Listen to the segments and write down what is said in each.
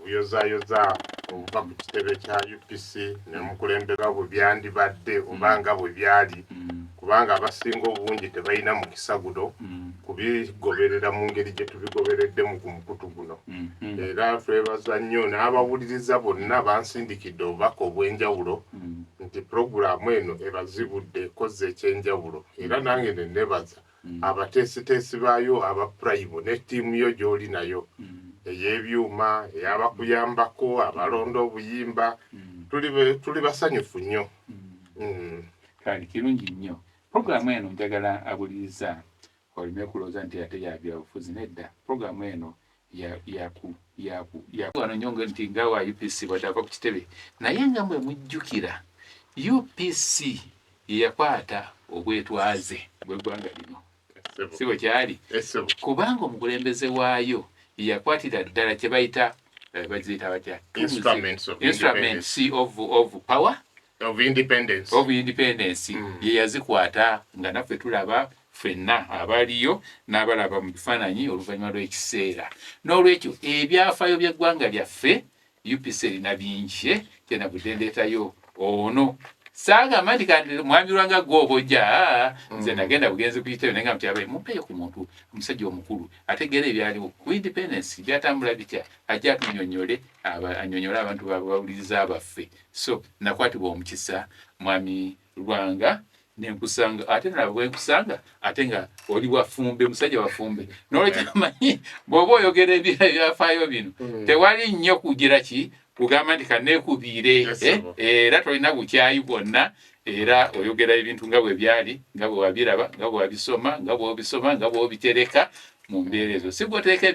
okuyozayoza okuva ku kitebe kya UPC ne mukulembera bwe byandibadde obanga bwe byali kubanga abasinga obungi tebalina mukisa guno kubigoberera mu ngeri gye tubigobereddemu ku mukutu guno. Era twebaza nnyo n'abawuliriza bonna bansindikidde obubaka obw'enjawulo nti puroguraamu eno ebazibudde ekoze ekyenjawulo. Era nange ne nebaza abateesiteesi baayo aba Purayimu ne ttiimu yo gy'oli nayo ey'ebyuma ey'abakuyambako abalonda obuyimba tuli basanyufu nnyo. Kale kirungi nnyo. Puroguraamu eno njagala abuliriza olime kulooza nti ate yabyabufuzi nedda. Puroguraamu eno wano nyonge nti nga wa UPC bw'atava ku kitebe naye nga mwe mujjukira UPC yakwata obwetwaze bw'eggwanga lino si bwe kyali kubanga omukulembeze waayo yakwatira ddala kye bayita baziyita batya instruments of power of independence ye yazikwata nga naffe tulaba ffenna abaliyo n'abalaba mu bifaananyi oluvannyuma lw'ekiseera. N'olwekyo ebyafaayo by'eggwanga lyaffe UPC erina bingi kyenavudde ndeetayo ono saagamba nti kandi mwami lwanga gw'obojja nze nagenda bugenzi ku kitebe naye nga muti abaye mumpeeyo ku muntu omusajja omukulu ategeera ebyaliwo ku independence byatambula bitya ajja atunyonyole anyonyole abantu bawuliriza abaffe. So nakwatibwa omukisa mwami Lwanga nenkusanga ate nalaba bwenkusanga ate nga oli wafumbe musajja wafumbe. N'olwekyo manyi bw'oba oyogera ebyafaayo bino tewali nnyo kugira ki kugamba nti kanneekubiire era tolina bukyayi bwonna era oyogera ebintu nga bwe byali nga bwe wabiraba nga bwe wabisoma nga bw'obisoma nga bw'obitereka mu mbeera ezo. Si bw'otereka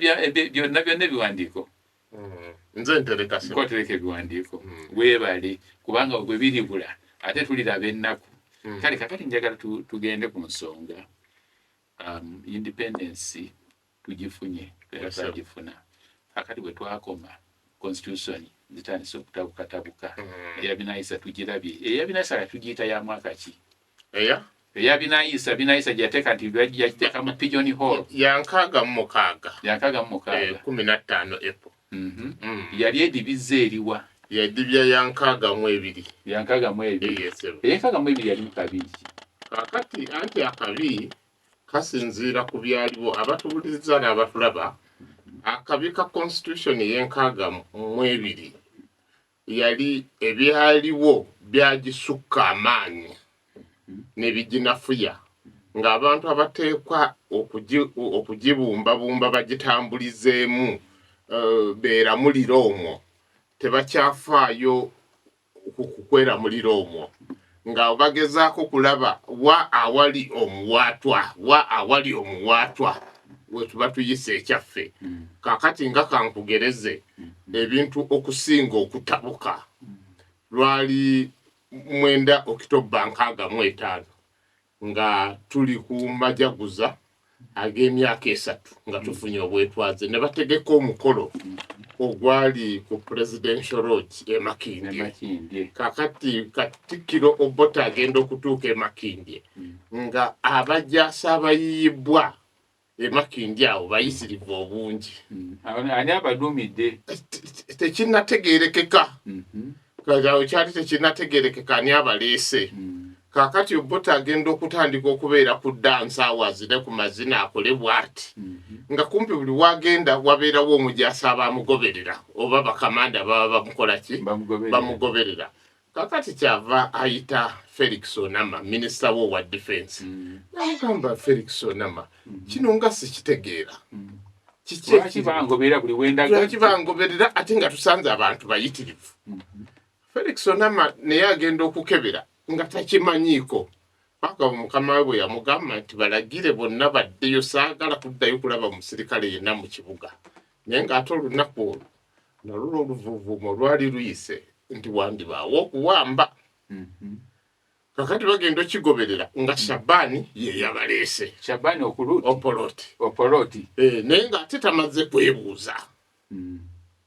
byonna ebiwandiiko nze ntereka otereka ebiwandiiko weebale kubanga bwe biribula ate tuliraba ennaku. Kale kakati njagala tugende ku nsonga independence tugifunye twagifuna kakati bwe twakoma constitution zitandise okutabukatabuka eyabinayisa tugirabye eyabinayisa tugiyita ya mwaka ki eyabinayisa gyateeka nti yagiteeka mu pigeon hall yankaaga mu mukaaga 15 April yali edibiza eriwa yadibya yankaaga mu ebiri yali mukabiri kakati anti akabi kasinziira ku byaliwo abatuwuliriza n'abatulaba. Akabi ka constitution y'enkaaga mu ebiri yali ebyaliwo byagisukka amaanyi ne biginafuya ng'abantu abateekwa okugibumbabumba bagitambulizeemu beeramulira omwo tebakyafaayo kukweramulira omwo nga bagezaako kulaba wa awali omuwaatwa wetuba tuyise ekyaffe. Kakati nga kankugereze ebintu okusinga okutabuka lwali 9 Oktoba 65 nga tuli ku majaguza ag'emyaka 3 nga tufunye obwetwaze ne bategeka omukolo ogwali ku presidential road e Makindye. Kakati Katikkiro Obote agenda okutuuka e Makindye nga abajaasi abayiyibwa e Makindye awo bayisirivu obungi ani abaduumidde tekinnategeerekeka kajawo kyali tekinnategeerekeka ani abaleese. Kakati Obote agenda okutandika okubeera ku dance hours ne ku mazina akole bw'ati nga kumpi buli wagenda wabeerawo omujaasi abamugoberera oba bakamanda baba bamukola ki bamugoberera. Kakati kyava ayita Felix Onama minisita wo wa defense n'agamba Felix Onama kino nga sikitegeera kibangoberera ate nga tusanze abantu bayitirivu. Felix Onama naye agenda okukebera nga takimanyiiko paka omukama we bwe yamugamba nti balagire bonna baddeyo saagala kuddayo kulaba musirikale yenna mu kibuga. Naye ng'ate olunaku olwo nalwo oluvuuvuumo lwali luyise nti wandibaawo okuwamba. Kakati bagenda okigoberera nga Shabani ye yabaleese. Shabani Opoloti. Naye ng'ate tamaze kwebuuza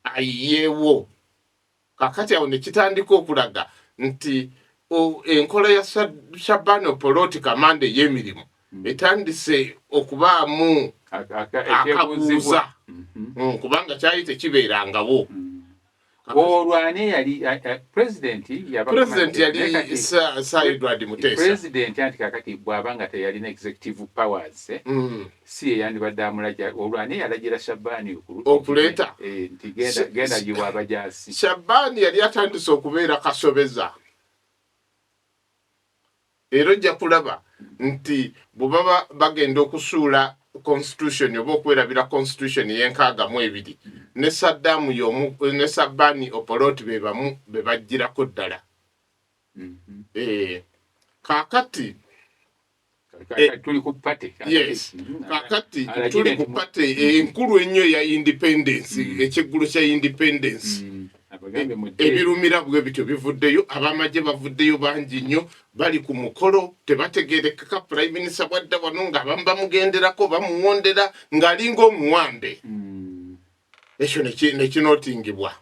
ayiyeewo. Kakati awo ne kitandika okulaga nti enkola ya Shabani Opoloti kamande y'emirimu etandise okubaamu akabuuza kubanga kyali tekibeerangawo. olwane yali president yali Sir Edward Mutesa. President anti kakati bwabanga teyalina executive powers si yandibadde amulaja olwane yalagira Shabani okuleta nti genda jiwa abajasi. Shabani yali atandise okubeera kasobeza era ojja kulaba nti bubaba bagenda okusuula constitution oba okwerabira constitution y'enkaaga mu ebiri ne Saddam ne Shabani Opoloti be bajjirako ddala. Kakati tuli ku pate. Yes. Kakati tuli ku pate enkulu ennyo ya independence ekyeggulo kya independence. Ebirumira bwe bityo bivuddeyo abamagye bavuddeyo bangi nnyo bali ku mukolo tebategerekeka prime minister bwadda wano nga abamu bamugenderako bamuwondera ng'alinga omuwambe. Ekyo nekinotingibwa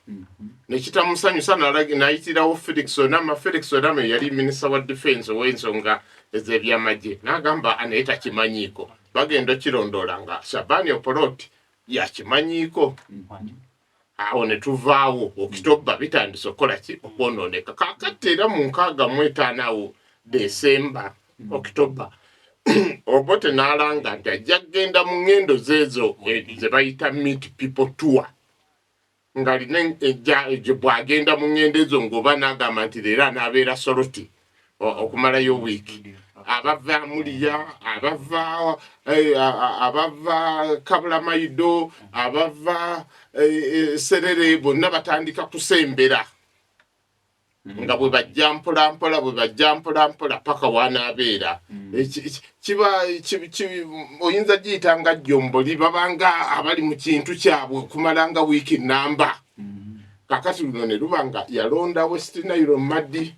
nekitamusanyusa nayitirawo Felix Onama yali minister wa defense ow'ensonga ez'ebyamagye n'agamba naye takimanyiiko bagenda kirondoola nga Shabani Opoloti yakimanyiiko. Awo ne tuvaawo Okitoba bitandise okukola ki okwonooneka. Kakati era mu 65 Desemba Okitoba Obote n'alanga nti ajja kgenda mu ngendo zeezo ze bayita Meet People Tour ng'alina bw'agenda mu ngendo ezo ng'oba n'agamba nti leero anaabeera Soroti okumalayo wiiki. Abava Muliya, abava Kabulamayiro, abava Serere bonna batandika kusembera nga bwe bajja mpola paka wanaabeera. Kiba oyinza giyita nga jjomboli babanga abali mu kintu kyabwe okumalanga wiiki namba. Kakati luno ne lubanga yalonda West Nile Maddi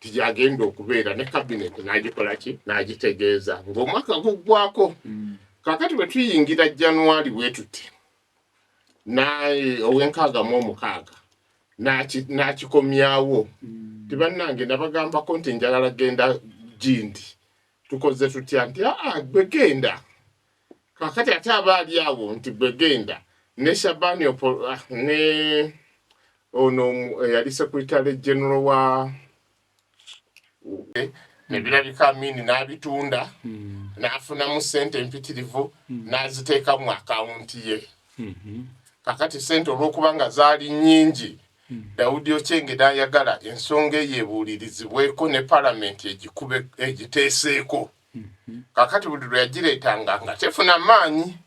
tijagenda okubeera ne cabinet n'agikola ki n'agitegeeza ng'omwaka guggwako. Kakati bwe tuyingira January bwe tuti ow'enkaaga n'akikomyawo. Tibannange nabagambako nti njagala genda Gindi tukoze tutya nti gwe genda. Kakati ate abaali awo nti gwe genda ne Shabani ne ono yali Secretary General wa nebirabika Amini n'abitunda n'afunamu ssente empitirivu n'aziteeka mu akawunti ye. Kakati ssente olw'okubanga zaali nnyingi Daudi Okyenge n'ayagala ensonga eyeebuulirizibweko ne Parliament egiteeseeko. Kakati buli lwe yagireetanga nga tefuna maanyi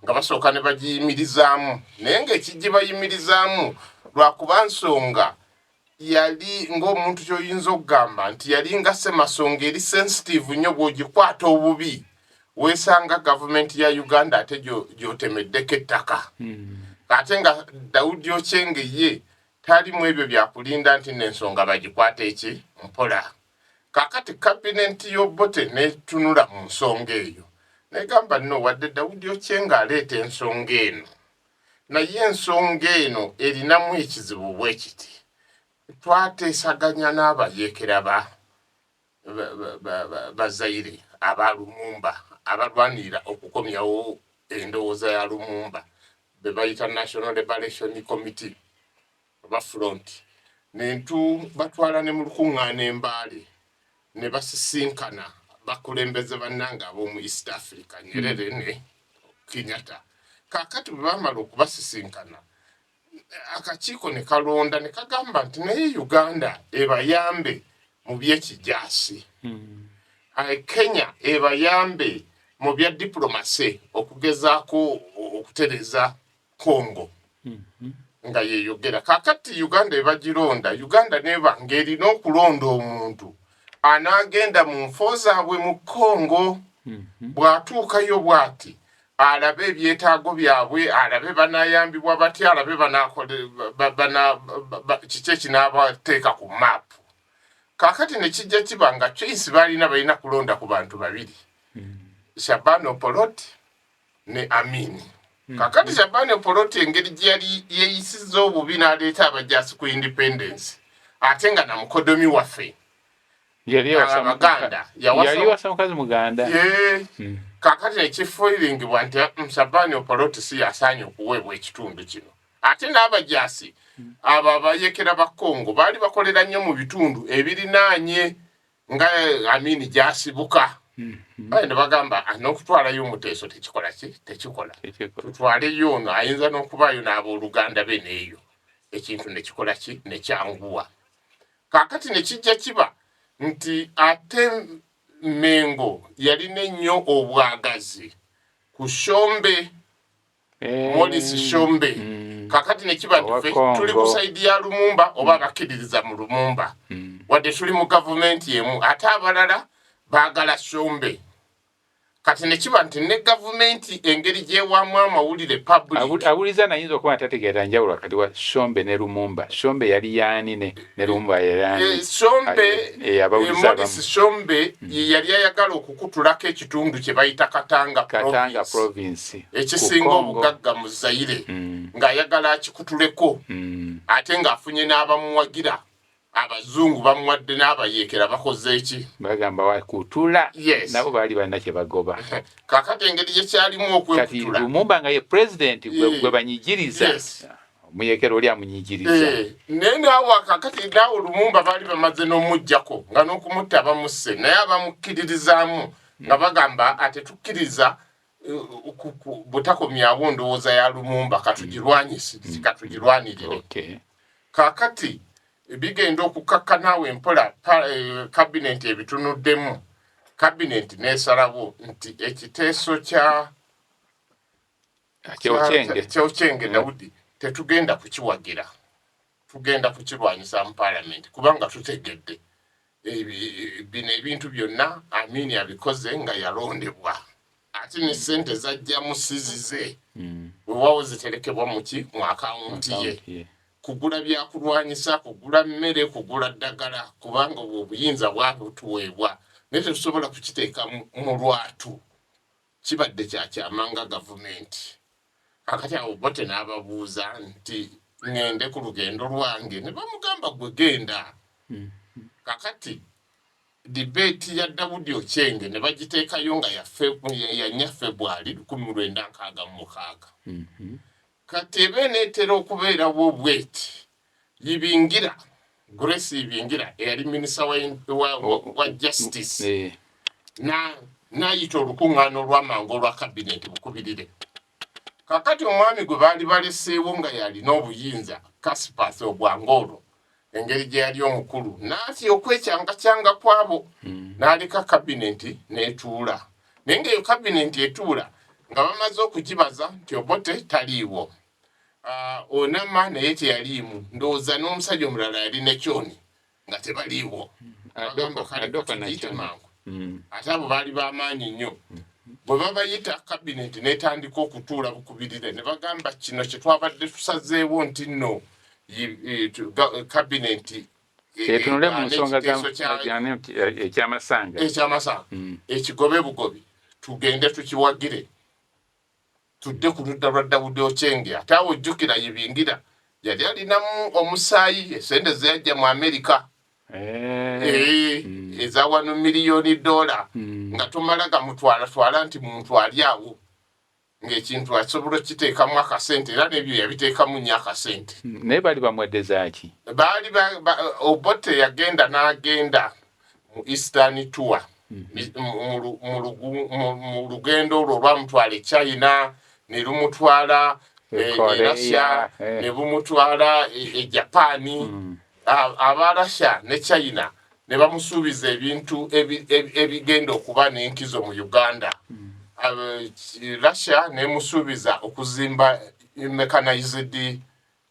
nga basooka ne bagiyimirizaamu naye ng'ekijje bayimirizaamu lwakuba nsonga yali ng'omuntu ky'oyinza okugamba nti yali nga Ssemasonga eri sensitive nnyo bw'ogikwata obubi weesanga gavumenti ya Uganda ate gy'otemeddeko ettaka. Ate nga Daudi Okyenge ye talimu ebyo byakulinda nti n'ensonga bagikwata eki mpola. Kakati kabinenti y'Obote netunula mu nsonga eyo negamba nno wadde Daudi Okyenge aleeta ensonga eno naye ensonga eno erinamu ekizibu bwe kiti. Twateesaganya n'abayeekera ba Zaire aba Lumumba abalwanirira okukomyawo endowooza ya Lumumba be bayita National Liberation Committee oba Front. Nentu batwala ne mu lukuŋŋaana Embaale ne basisinkana bakulembeze bannanga ab'omu East Africa Nyerere ne Kenyatta. Kakati bwe bamala okubasisinkana akakiiko ne kalonda ne kagamba nti naye Uganda ebayambe mu by'ekijaasi. Kenya ebayambe mu bya diplomasi okugezaako okutereza Congo nga yeeyogera. Kakati Uganda ebagironda Uganda neba ng'erina okulonda omuntu anaagenda mu nfo zaabwe mu Congo bw'atuukayo bw'ati alabe ebyetaago byabwe alabe banaayambibwa batya alabe kiki ekinaabateeka ku maapu. Kakati ne kijja kiba nga choice balina kulonda ku bantu babiri Shabani Opoloti ne Amini. Kakati Shabani Opoloti engeri gye yali yeeyisizza obubi n'aleeta abajaasi ku independence ate nga na mukodomi waffe yali wasa mukazi muganda. Kakati nekifuiringibwa nti Shabani Opoloti si yasaanye okuweebwa ekitundu kino ate n'abajaasi abo abayekera ba Congo baali bakolera nnyo mu bitundu ebirinaanye nga amini gyasibuka ne bagamba n'okutwalayo Muteeso tekikola tutwaleyo ono ayinza n'okubaayo n'abooluganda be neeyo ekintu nekikola ki nekyanguwa kaakati nekijja kiba nti ate Mengo yalina ennyo obwagazi ku Shombe Morris Shombe kakati nekiba nti tuli ku saidi ya Lumumba oba bakkiririza mu Lumumba wadde tuli mu gavumenti emu ate abalala baagala Shombe kati nekiba nti ne gavumenti engeri gyewamu amawulire public awuliza nayinza okuba atategeera njawulo wakati wa Shombe ne Lumumba. Shombe yali yaani ne Lumumba yali Shombe Morris Shombe yali ayagala okukutulako ekitundu kye bayita Katanga province ekisinga obugagga mu Zaire ng'ayagala akikutuleko ate ng'afunye n'abamuwagira abazungu bamuwadde n'abayeekera bakoze eki bagamba wakutula yes. nabo baali balina kye bagoba kakati engeri gyekyalimu okwekutula Lumumba nga ye president gwe banyigiriza yes. Muyekero oli amunyigiriza naye naawe kakati naawe Lumumba baali bamaze n'omuggyako nga n'okumutta bamusse naye abamukkiririzaamu nga bagamba ate tukkiriza butakomyawo ndowooza ya Lumumba katugirwanirire kakati bigenda okukakka naawe mpola cabinet ebitunuddemu cabinet nesalawo nti ekiteeso kya Ochenge Daudi tetugenda kukiwagira tugenda kukirwanyisa mu parliament kubanga tutegedde bino ebintu byonna Amini abikoze nga yalondebwa ate ne ssente zajja musizize wewawo ziterekebwa mu akawunti ye kugula byakulwanyisa kugula mmere kugula ddagala kubanga obuyinza bwabutuweebwa naye tetusobola kukiteeka mu lwatu kibadde kyakyamanga gavumenti kakati awo bote n'ababuuza nti ngende ku lugendo lwange ne bamugamba gwe genda kakati debate ya Daudi Ochenge ne bagiteekayo nga ya February 1966 kati ebeneetera okubeerawo obweti Ibingira Grace Ibingira eyali minisita wa justice n'ayita olukuŋŋaana olw'amangu olwa cabinet bukubirire kakati omwami gwe baali baleseewo nga yalina obuyinza Kaspath Ogwangolo engeri gye yali omukulu n'atya okwekyanga kwabo n'aleka cabinet n'etuula naye ng'eyo cabinet etuula nga bamaze okugibaza nti Obote taliiwo Onama naye teyaliimu ndowooza n'omusajja omulala yali ne Kyoni nga tebaliiwo mangu ate abo baali b'amaanyi nnyo bwe babayita cabinet n'etandika okutuula bukubirire ne bagamba kino kye twabadde tusazeewo nti nno cabinet etunule mu nsonga ekyamasanga ekigobe bugobi tugende tukiwagire tudde ku ludda lwa Daudi Ochenge ate awo ojjukira Ibingira yali alinamu omusaayi esente zeyajja mu Amerika eza $1 million nga tomala gamutwala nti muntu ali awo ng'ekintu asobola okiteekamu akasente era n'ebyo yabiteekamu nnyo akasente naye baali bamweddezaaki baali Obote yagenda n'agenda mu Eastern Tour mu lugendo olwo olwamutwala China ne lumutwala Russia ne bumutwala Japan aba Russia ne China ne bamusuubiza ebintu ebigenda okuba n'enkizo mu Uganda Russia ne musuubiza okuzimba mechanized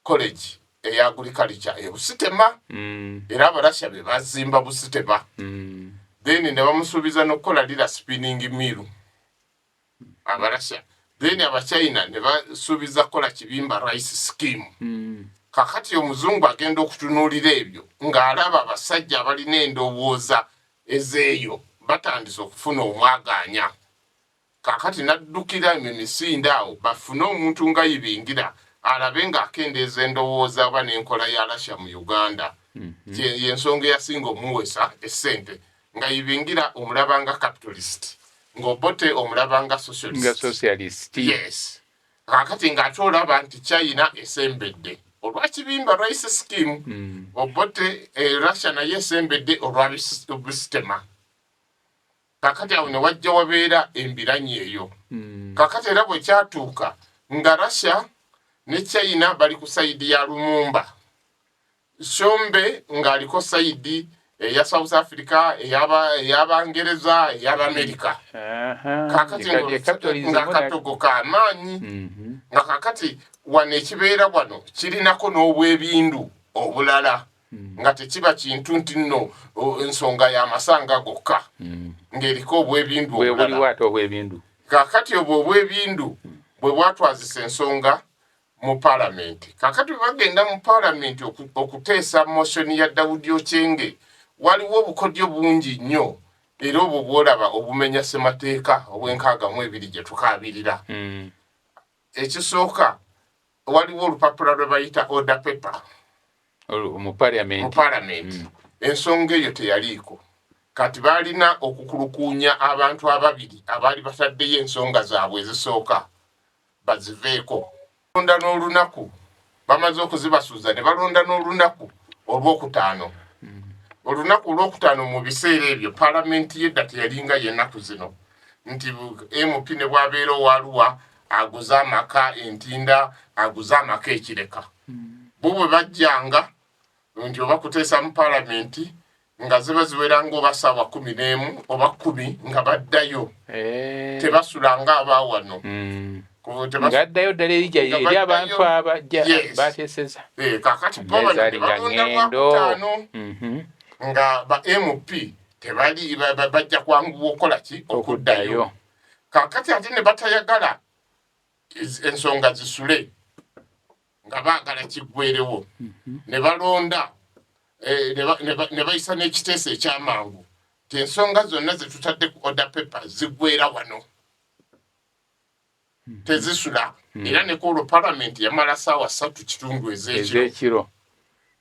college eya agriculture Busitema era Abarussia be bazimba Busitema then ne bamusuubiza n'okukola lira spinning mill Abarussia then Abachina ne basuubiza kola kibimba rice scheme kakati omuzungu agenda okutunuulira ebyo ng'alaba abasajja abalina endowooza ezeeyo batandise okufuna omwagaanya kakati naddukira emisinde awo bafune omuntu nga Ibingira alabe ng'akendeeza endowooza oba n'enkola ya Russia mu Uganda yensonga eyasinga omuweesa essente nga Ibingira omulaba nga capitalist ng'Obote omulaba nga socialist yes kakati ng'ate olaba nti China esembedde olwa kibimba rice scheme Obote Russia naye esembedde olwa bisitema kakati awo ne wajja wabeera embiranyi eyo kakati era bwe kyatuuka nga Russia ne China bali ku sayidi ya Lumumba Shombe ng'aliko sayidi ya South Africa ey'Abangereza ey'Amerika kakati nga katogo k'amaanyi nga kakati wano ekibeera wano kirinako n'obwebindu obulala nga tekiba kintu nti nno ensonga y'amasanga gokka ng'eriko obwebindu obulala kakati obwo obwebindu bwe bwatwazisa ensonga mu parliament kakati bagenda mu parliament okuteesa motion ya Daudi Ochenge waliwo obukodyo bungi nnyo era obwo bwolaba obumenya ssemateeka obw'enkaaga-mu-ebiri gye tukaabirira ekisooka waliwo olupapula lwe bayita order paper mu parliament ensonga eyo teyaliiko kati baalina okukulukuunya abantu ababiri abaali bataddeyo ensonga zaabwe ezisooka baziveeko balonda n'olunaku bamaze okuzibasuuza ne balonda n'olunaku olwokutaano olunaku olwokutaano mu biseera ebyo palamenti yedda teyalinga y'ennaku zino nti MP ne bwabeera owaaluwa aguza amaka entinda aguza amaka ekireka bo bwe bajjanga nti oba kuteesa mu palamenti nga ziba ziweranga oba ssaawa 11 oba 10 nga baddayo tebasulanga abaawano ngaddayo ddala eri abantu abajja bateeseza kakati nga ba MP tebali bajja kwanguwa okola ki okuddayo kakati ate ne batayagala ensonga zisule nga baagala kiggwerewo ne balonda ne bayisa n'ekiteeso ekyamangu ti ensonga zonna ze tutadde ku order paper ziggwera wano tezisula era ne ku parliament yamala ssaawa 3 kitundu ez'ekiro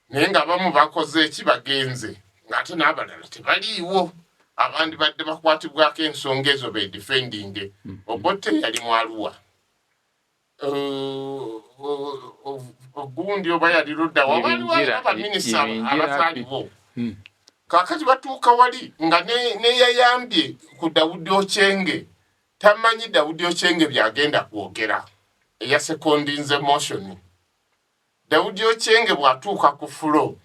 naye ng'abamu bakoze eki bagenze ng'ate n'abalala tebaliiwo abandi badde bakwatibwako ensonga ezo defending Obote yali mu Arua ogundi oba yali ludda wabaliwo abaminisita abataaliwo kakati batuuka wali nga neyayambye ku Daudi Ochenge tamanyi Daudi Ochenge byagenda kwogera eya secondinze motion Daudi Ochenge bwatuuka ku fulo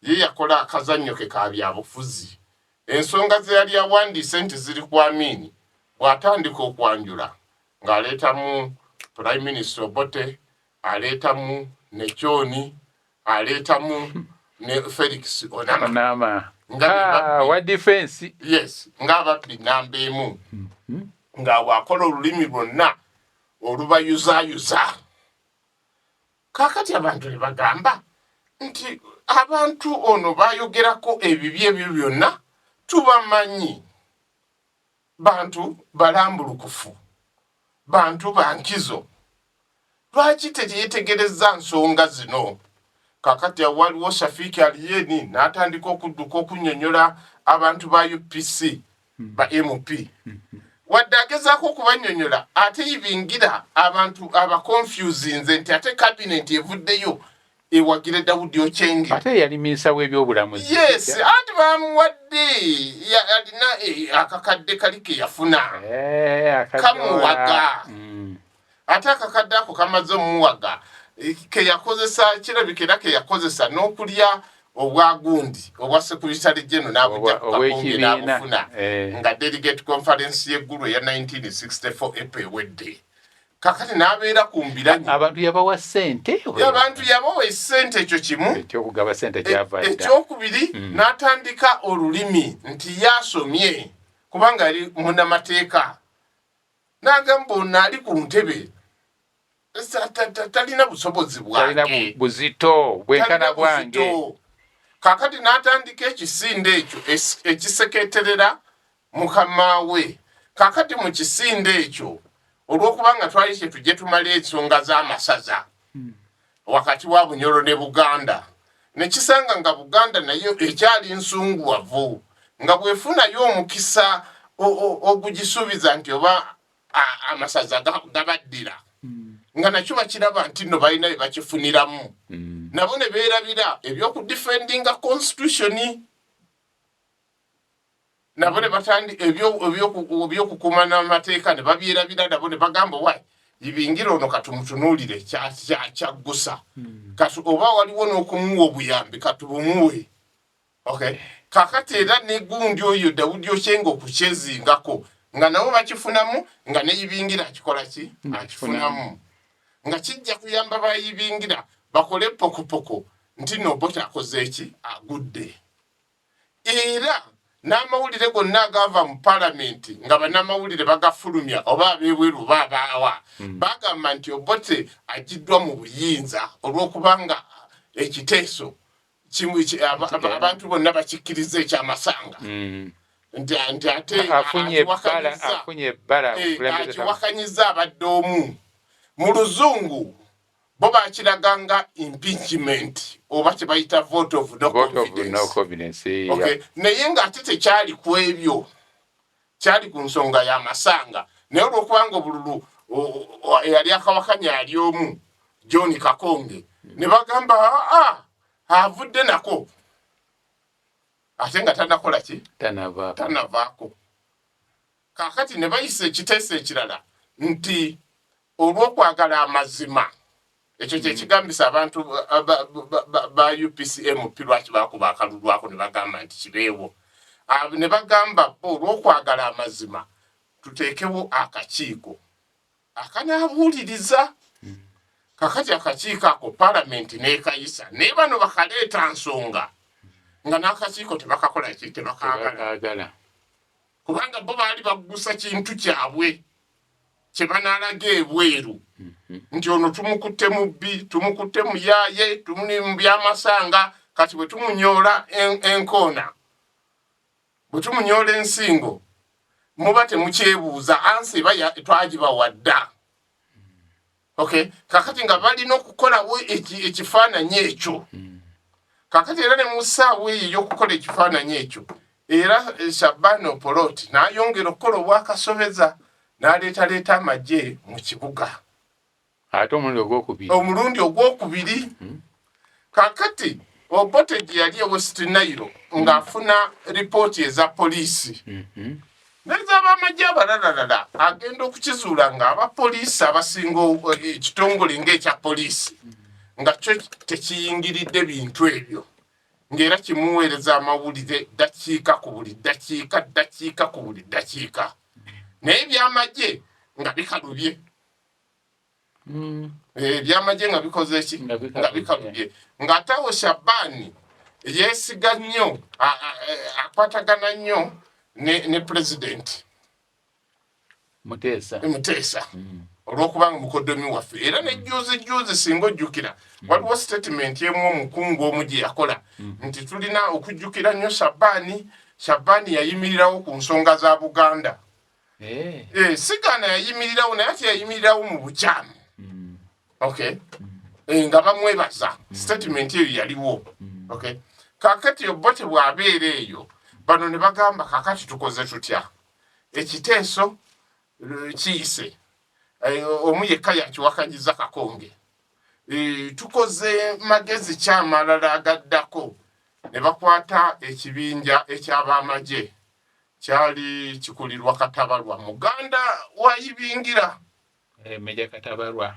ye yakola akazannyo ke ka byabufuzi ensonga ze yali awandiise nti ziri ku Amini bw'atandika okwanjula ng'aleetamu Prime Minister Obote aleetamu ne Choni aleetamu ne Felix Onama wa defense yes ng'ababbi namba emu nga wakola olulimi lwonna olubayuzayuza kakati abantu ne bagamba nti abantu ono bayogerako ebibi ebyo byonna tubamanyi bantu balambulukufu bantu bankizo lwaki teyetegereza nsonga zino kakati waliwo Shafiki Aliyeni n'atandika okudduka okunnyonnyola abantu ba UPC ba MP wadde agezaako okubanyonnyola ate ibingira abantu abaconfusinze nti ate cabinet evuddeyo ewagire Daudi Ochenge ate yali minisita w'ebyobulamuzi yes ati bamuwadde alina akakadde kali ke yafuna kamuwaga ate akakadde ako kamaze omuwaga ke yakozesa kirabikira ke yakozesa n'okulya obwagundi obwa Secretary General n'abujja kukakonge n'abufuna nga delegate conference y'eggulu ya 1964 April wedde kakati n'abeera ku mbiranyi abantu yabawa ssente abantu yabawa essente ekyo kimu ekyokugaba ssente kyava ekyokubiri n'atandika olulimi nti yasomye kubanga yali munnamateeka n'agamba ono ali ku ntebe talina busobozi bwake talina buzito bwenkana bwange kakati n'atandika ekisinde ekyo ekiseketerera mukama we kakati mu kisinde ekyo olw'okubanga twali kye tujje tumala ensonga z'amasaza wakati wa Bunyoro ne Buganda ne kisanga nga Buganda nayo ekyali nsunguwavu nga bwefunayo omukisa ogugisuubiza nti oba amasaza gabaddira nga nakyo bakiraba nti nno balina bye bakifuniramu nabo ne beerabira ebyokudefendinga constitution nabo ne batandi ebyokukuuma n'amateeka ne babyerabira nabo ne bagamba wa ibingira ono katumutunuulire kyaggusa kati oba waliwo n'okumuwa obuyambi katubumuwe okay kakati era negundi oyo Daudi Ochengo okukyezingako nga nabo bakifunamu nga neyibingira akikola ki akifunamu nga kijja kuyamba bayibingira bakole pokopoko nti no Obote akoze eki agudde era n'amawulire gonna agava mu palamenti nga bannamawulire bagafulumya oba abebweru babaawa bagamba nti Obote agiddwa mu buyinza olw'okubanga ekiteeso abantu bonna bakikkiriza ekyamasanga nti ate akiwakanyiza abadde omu mu luzungu bo bakiraganga impeachment oba kyebayita vote of no confidence okay naye nga ate tekyali ku ebyo kyali ku nsonga y'amasanga naye olw'okubanga obululu yali akawakanya ali omu John Kakonge ne bagamba avudde nako ate nga tanakola ki tanavaako kakati ne bayisa ekiteeso ekirala nti olw'okwagala amazima ekyo kyekigambisa abantu ba UPCM lwaki bakuba akalulwako ne bagamba nti kibeewo ne bagamba olw'okwagala amazima tuteekewo akakiiko akanaabuuliriza kakati akakiiko ako palamenti n'ekayisa naye bano bakaleeta nsonga nga n'akakiiko tebakakola ki tebakaagala kubanga bo baali baggusa kintu kyabwe kye banaalaga ebweru nti ono tumukutte mu bbi tumukutte mu yaaye tumuli mu byamasanga kati bwe tumunyoola enkoona bwe tumunyoola ensingo muba temukyebuuza ansi eba twagibawadda okay kakati nga balina okukolawo ekifaananyi ekyo kakati era ne mu ssaawa eyo ey'okukola ekifaananyi ekyo era Shaban Opoloti n'ayongera okukola obwakasobeza n'aleetaleeta amagye mu kibuga ate omulundi ogwokubiri kakati Obote gye yali e West Nile ng'afuna ripooti eza poliisi n'ez'abamagye abalalala agenda okukizuula ng'abapoliisi abasinga ekitongole ng'ekya poliisi nga kyo tekiyingiridde bintu ebyo ng'era kimuweereza amawulire ddakiika ku buli ddakiika ku buli ddakiika naye ebyamagye nga bikalubye ebyamagye nga bikoze eki nga bikalubye ng'atawo Shabani yeesiga nnyo akwatagana nnyo ne president Muteesa olw'okubanga mukoddomi waffe era nejjuuzi singa ojjukira waliwo statement emu omukungu omu gye yakola nti tulina okujjukira nnyo Shabani yayimirirawo ku nsonga za Buganda Sigana yayimirirawo naye ate yayimirirawo mu bukyamu okay nga bamwebaza statement eyo yaliwo okay kakati Obote bw'abeera eyo bano ne bagamba kakati tukoze tutya ekiteeso kiyise omu yekka yakiwakanyiza Kakonge tukoze magezi kyamalala agaddako ne bakwata ekibinja eky'abamagye kyali kikulirwa Katabalwa muganda wayibingira Meja Katabalwa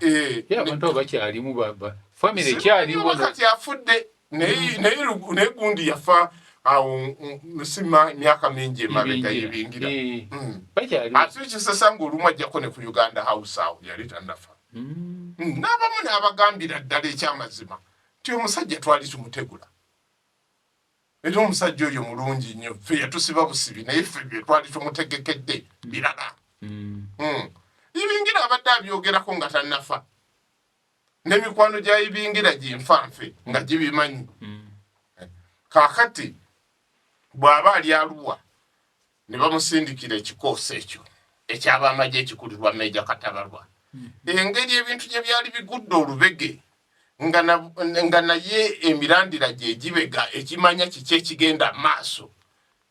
abantu bakyalimu baba family kyalimu kati afudde naye gundi yafa awo musima myaka mingi emabega yibingira ate kisasanga olumu ajjako ne ku Uganda House awo yali tannafa n'abamu n'abagambira ddala ekyamazima nti omusajja twali tumutegula era omusajja oyo mulungi nnyo ffe yatusiba busibi naye ffe bye twali tumutegekedde birala Ibingira abadde abyogerako nga tannafa n'emikwano gya Ibingira ginfanfe nga gibimanyi kakati bw'aba ali Arua ne bamusindikira ekikoosi ekyo eky'abamagye ekikulirwa Meja Katabalwa engeri ebintu gye byali bigudde olubege nga naye emirandira gye gibega ekimanya kiki ekigenda maaso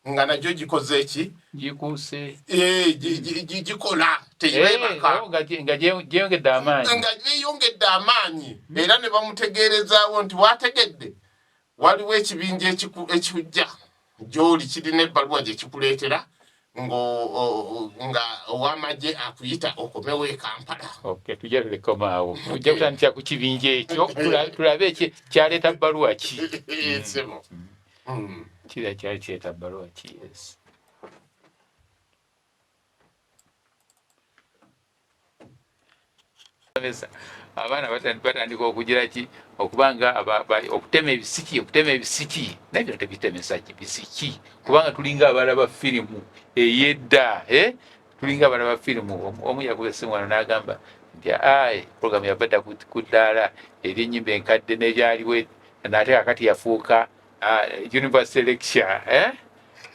nga nagyo gikoze eki gikuuse gikola teyebaka nga gyeyongedde amaanyi era ne bamutegeerezaawo nti wategedde waliwo ekibinja ekikujja gy'oli kirina ebbaluwa gye kikuleetera nga ow'amagye akuyita okomewo e Kampala. Tujja tulekomaawo tujja kutandikira ku kibinja ekyo tulabe kyaleeta bbaluwa ki kira kyali kireeta bbaluwa ki. Abaana batandika okugira ki okubanga okutema ebisiki naye bino tebitemesa bisiki kubanga tulinga abalaba firimu eyedda tulinga abalaba firimu. Omu yakuba essimu wano n'agamba nti programu yabadda ku ddaala ery'ennyimba enkadde n'ebyaliwo n'ate kakati yafuuka university lecture.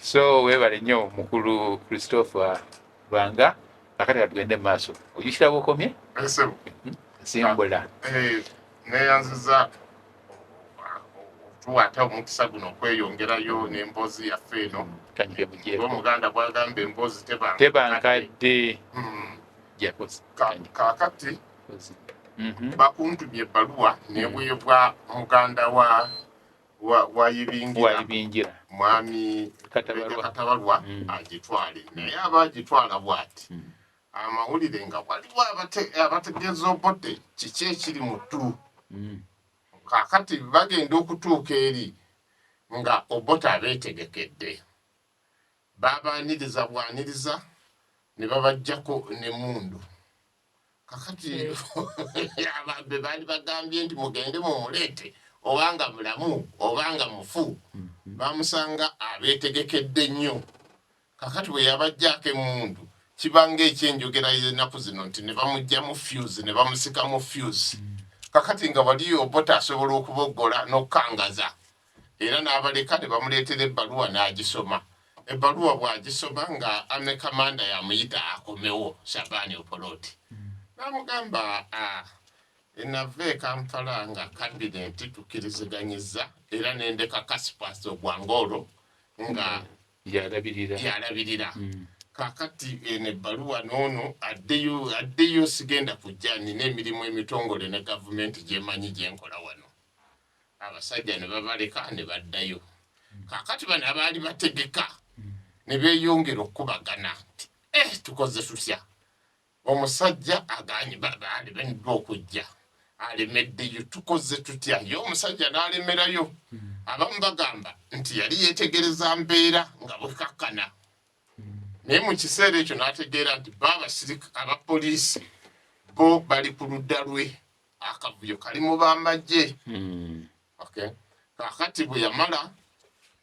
So weebale nnyo mukulu Christopher Lwanga kakati katugende mu maaso. Ojukiraba okomye simbula neyanziza tuwata omukisa guno okweyongerayo n'emboozi yaffe eno omuganda bwagamba emboozi tebankadde kakati bakuntumye ebbaluwa neweebwa muganda wa Yibingira mwami Katabalwa agitwale naye abagitwala bw'ati amawulire nga waliwo abategeeza Obote kiki ekiri mu ttu kakati bagenda okutuuka eri nga Obote abeetegekedde babaaniriza bwaniriza ne babajjako n'emmundu. Kakati ababbe baali bagambye nti mugende mumuleete obanga mulamu obanga mufu bamusanga abeetegekedde nnyo. Kakati bwe yabajjaako emmundu kibanga ekyenjogera y'ennaku zino nti ne bamugya mu fuse ne bamusika mu fuse. Kakati nga wali Obote asobola okuboggola n'okkangaza era n'abaleka ne bamuleetera ebbaluwa n'agisoma. Ebbaluwa bw'agisoma nga Army Commander yamuyita akomewo Shabani Opoloti n'amugamba enava e Kampala nga kabinenti tukkiriziganyizza era n'endeka Kasipasi Ogwangolo nga yalabirira. Kakati ebbaluwa n'ono addeyo sigenda kujja nina emirimu emitongole ne gavumenti gyemanyi gyenkola wano. Abasajja ne babaleka ne baddayo. Kakati bano abaali bategeka ne beeyongera okubagana nti tukoze tutya. Omusajja aganye baali beniddwa okujja alemeddeyo tukoze tutya ye omusajja n'alemerayo. Abamu bagamba nti yali yeetegereza mbeera nga bwekakkana naye mu kiseera ekyo n'ategeera nti abapoliisi bo bali ku ludda lwe akavuyo kali mu b'amagye. Kakati bwe yamala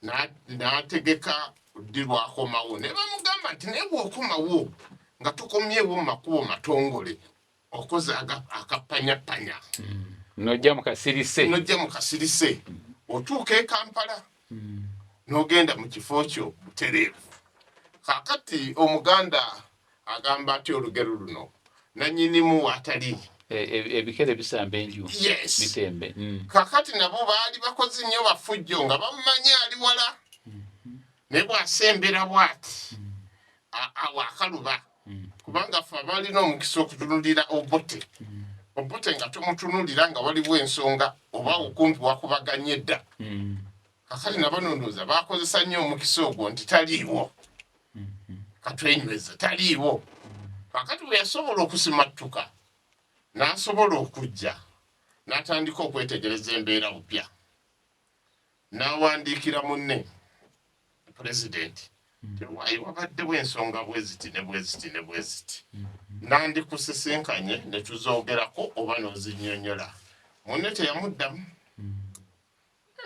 n'ategeka ddi lwakomawo ne bamugamba nti naye bw'okomawo nga tukomyewo mu makubo matongole okoze akapanyapanya nojja mu kasirise otuuka e Kampala n'ogenda mu kifo kyo butereevu. Kakati omuganda agamba ati olugero luno nannyinimu watali ebikere bisamba enju bitembe. Kakati nabo baali bakozi nnyo bafujjo nga bamumanyi ali wala naye bw'asembera bw'ati awakaluba kubanga ffe abalina omukisa okutunulira Obote nga tumutunulira nga waliwo ensonga oba okumpi wakubaganye edda. Kakati nabanondooza bakozesa nnyo omukisa ogwo nti taliiwo katwenyweza taliiwo. Kakati bwe yasobola okusimattuka n'asobola okujja n'atandika okwetegereza embeera bupya n'awandiikira munne pulezidenti tewaayi wabaddewo ensonga bweziti ne bweziti ne bweziti nandikusisenkanye ne tuzoogerako oba n'ozinnyonnyola. Munne teyamuddamu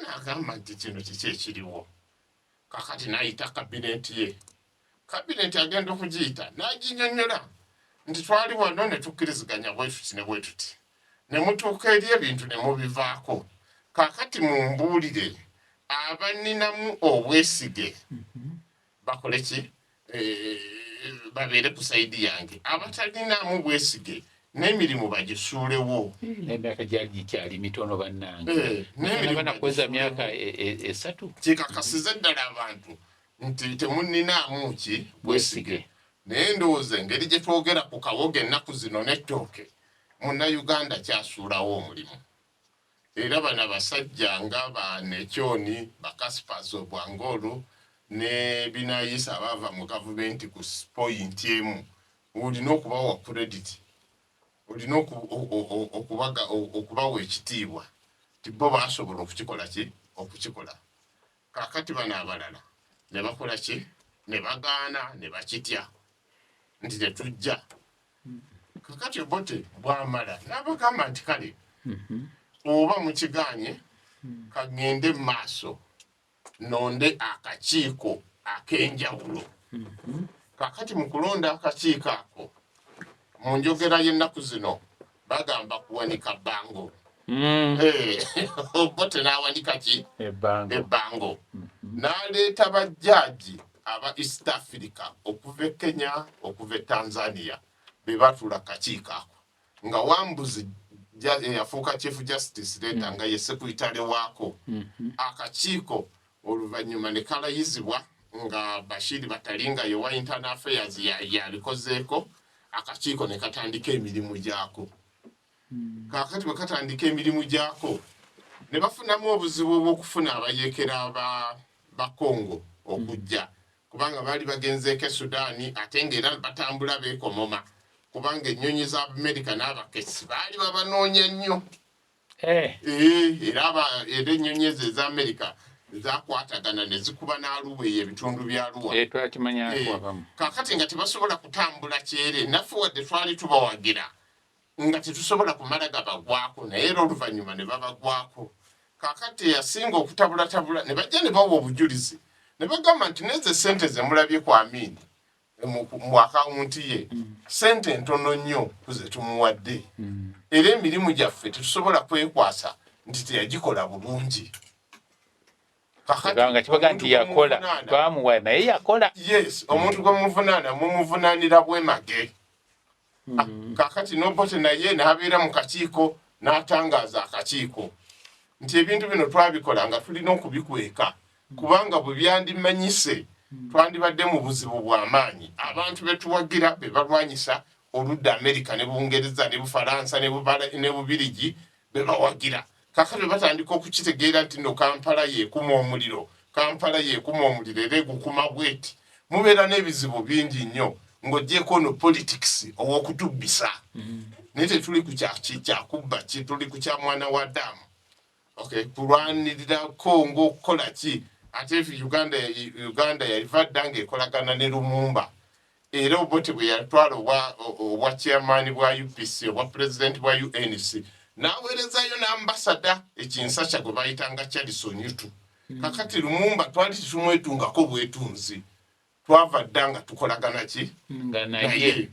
n'agamba nti kino kiki ekiriwo. Kakati n'ayita kabinenti ye. Kabinenti agenda okugiyita n'aginnyonnyola nti twali wano ne tukkiriziganya bwetuti ne bwetuti ne mutuuka eri ebintu ne mubivaako. Kakati mumbuulire abanninamu obwesige bakole ki babeere ku sayidi yange. Abatalinamu bwesige n'emirimu bagisuulewo. Emyaka gyali gikyali mitono bannange banakweza myaka 3 kikakasiza ddala abantu nti temunninaamu ki bwesige naye ndowooza engeri gye twogera ku kawoga ennaku zino n'ettooke munnayuganda kyasuulawo omulimu era bano abasajja nga banekyoni bakasipazi obwangolo ne binayisa abaava mu gavumenti ku point emu olina okubawa credit olina okubawa ekitiibwa ti bo basobola okukikola ki okukikola kakati bano abalala ne bakola ki ne bagaana ne bakitya nti tetujja kakati Obote bwamala n'abagamba nti kale oba mukiganye kagende mu maaso nonde akakiiko ak'enjawulo kakati mu kulonda akakiiko ako mu njogera y'ennaku zino bagamba kuwanika bbango Obote n'awanika ki ebbango n'aleeta bajjaaji aba East Africa okuva e Kenya okuva e Tanzania be batuula kakiiko ako nga Wambuzi yafuuka chief justice leeta nga ye sekuitale waako akakiiko oluvannyuma ne kalayizibwa nga Bashiri Batalinga ye wa internal affairs yalikozeeko akakiiko ne katandika emirimu gyako kakati bwe katandika emirimu gyako ne bafunamu obuzibu bw'okufuna abayeekera ba Congo okujja kubanga baali bagenzeeko e Sudaani ate ng'era batambula beekomoma kubanga ennyonyi za America n'abakesi baali babanoonya nnyo era ennyonyi ezo eza America zakwatagana ne zikuba n'aluwe ebitundu bya Arua kakati nga tebasobola kutambula kyere naffe wadde twali tubawagira nga tetusobola kumala gabagwako naye era oluvannyuma ne babagwako kakati yasinga okutabulatabula ne bajja ne bawa obujulizi ne bagamba nti n'ezo ssente ze mulabye ku Amini mu akawunti ye sente ntono nnyo kuze tumuwadde era emirimu gyaffe tetusobola kwekwasa nti teyagikola bulungi kakati kibaga nti yakola twamuwa naye yakola yes omuntu gwe muvunaana mumuvunaanira bwemage kakati n'Obote naye n'abeera mu kakiiko n'atangaaza akakiiko nti ebintu bino twabikola nga tulina okubikweka kubanga bwe byandimanyise twandibadde mu buzibu bw'amaanyi abantu betuwagira be balwanyisa oludda America ne Bungereza ne Bufalansa ne Bubirigi be bawagira kakati batandika okukitegeera nti no Kampala yeekuma omuliro era egukuma bweti mubeera n'ebizibu bingi nnyo ng'oggyeko no politics ow'okutubbisa naye tetuli ku kyakubba ki tuli ku kya mwana wa Adamu kulwanirira Kongo okukola ki ate Uganda yaliva dda ng'ekolagana ne Lumumba era Obote bwe yatwala obwa chairman bwa UPC obwa president bwa UNC n'aweerezayo n'ambasada ekinsacha gwe bayitanga Charlison Yutu kakati Lumumba twali tetumwetungako bwetunzi twava dda nga tukolagana ki naye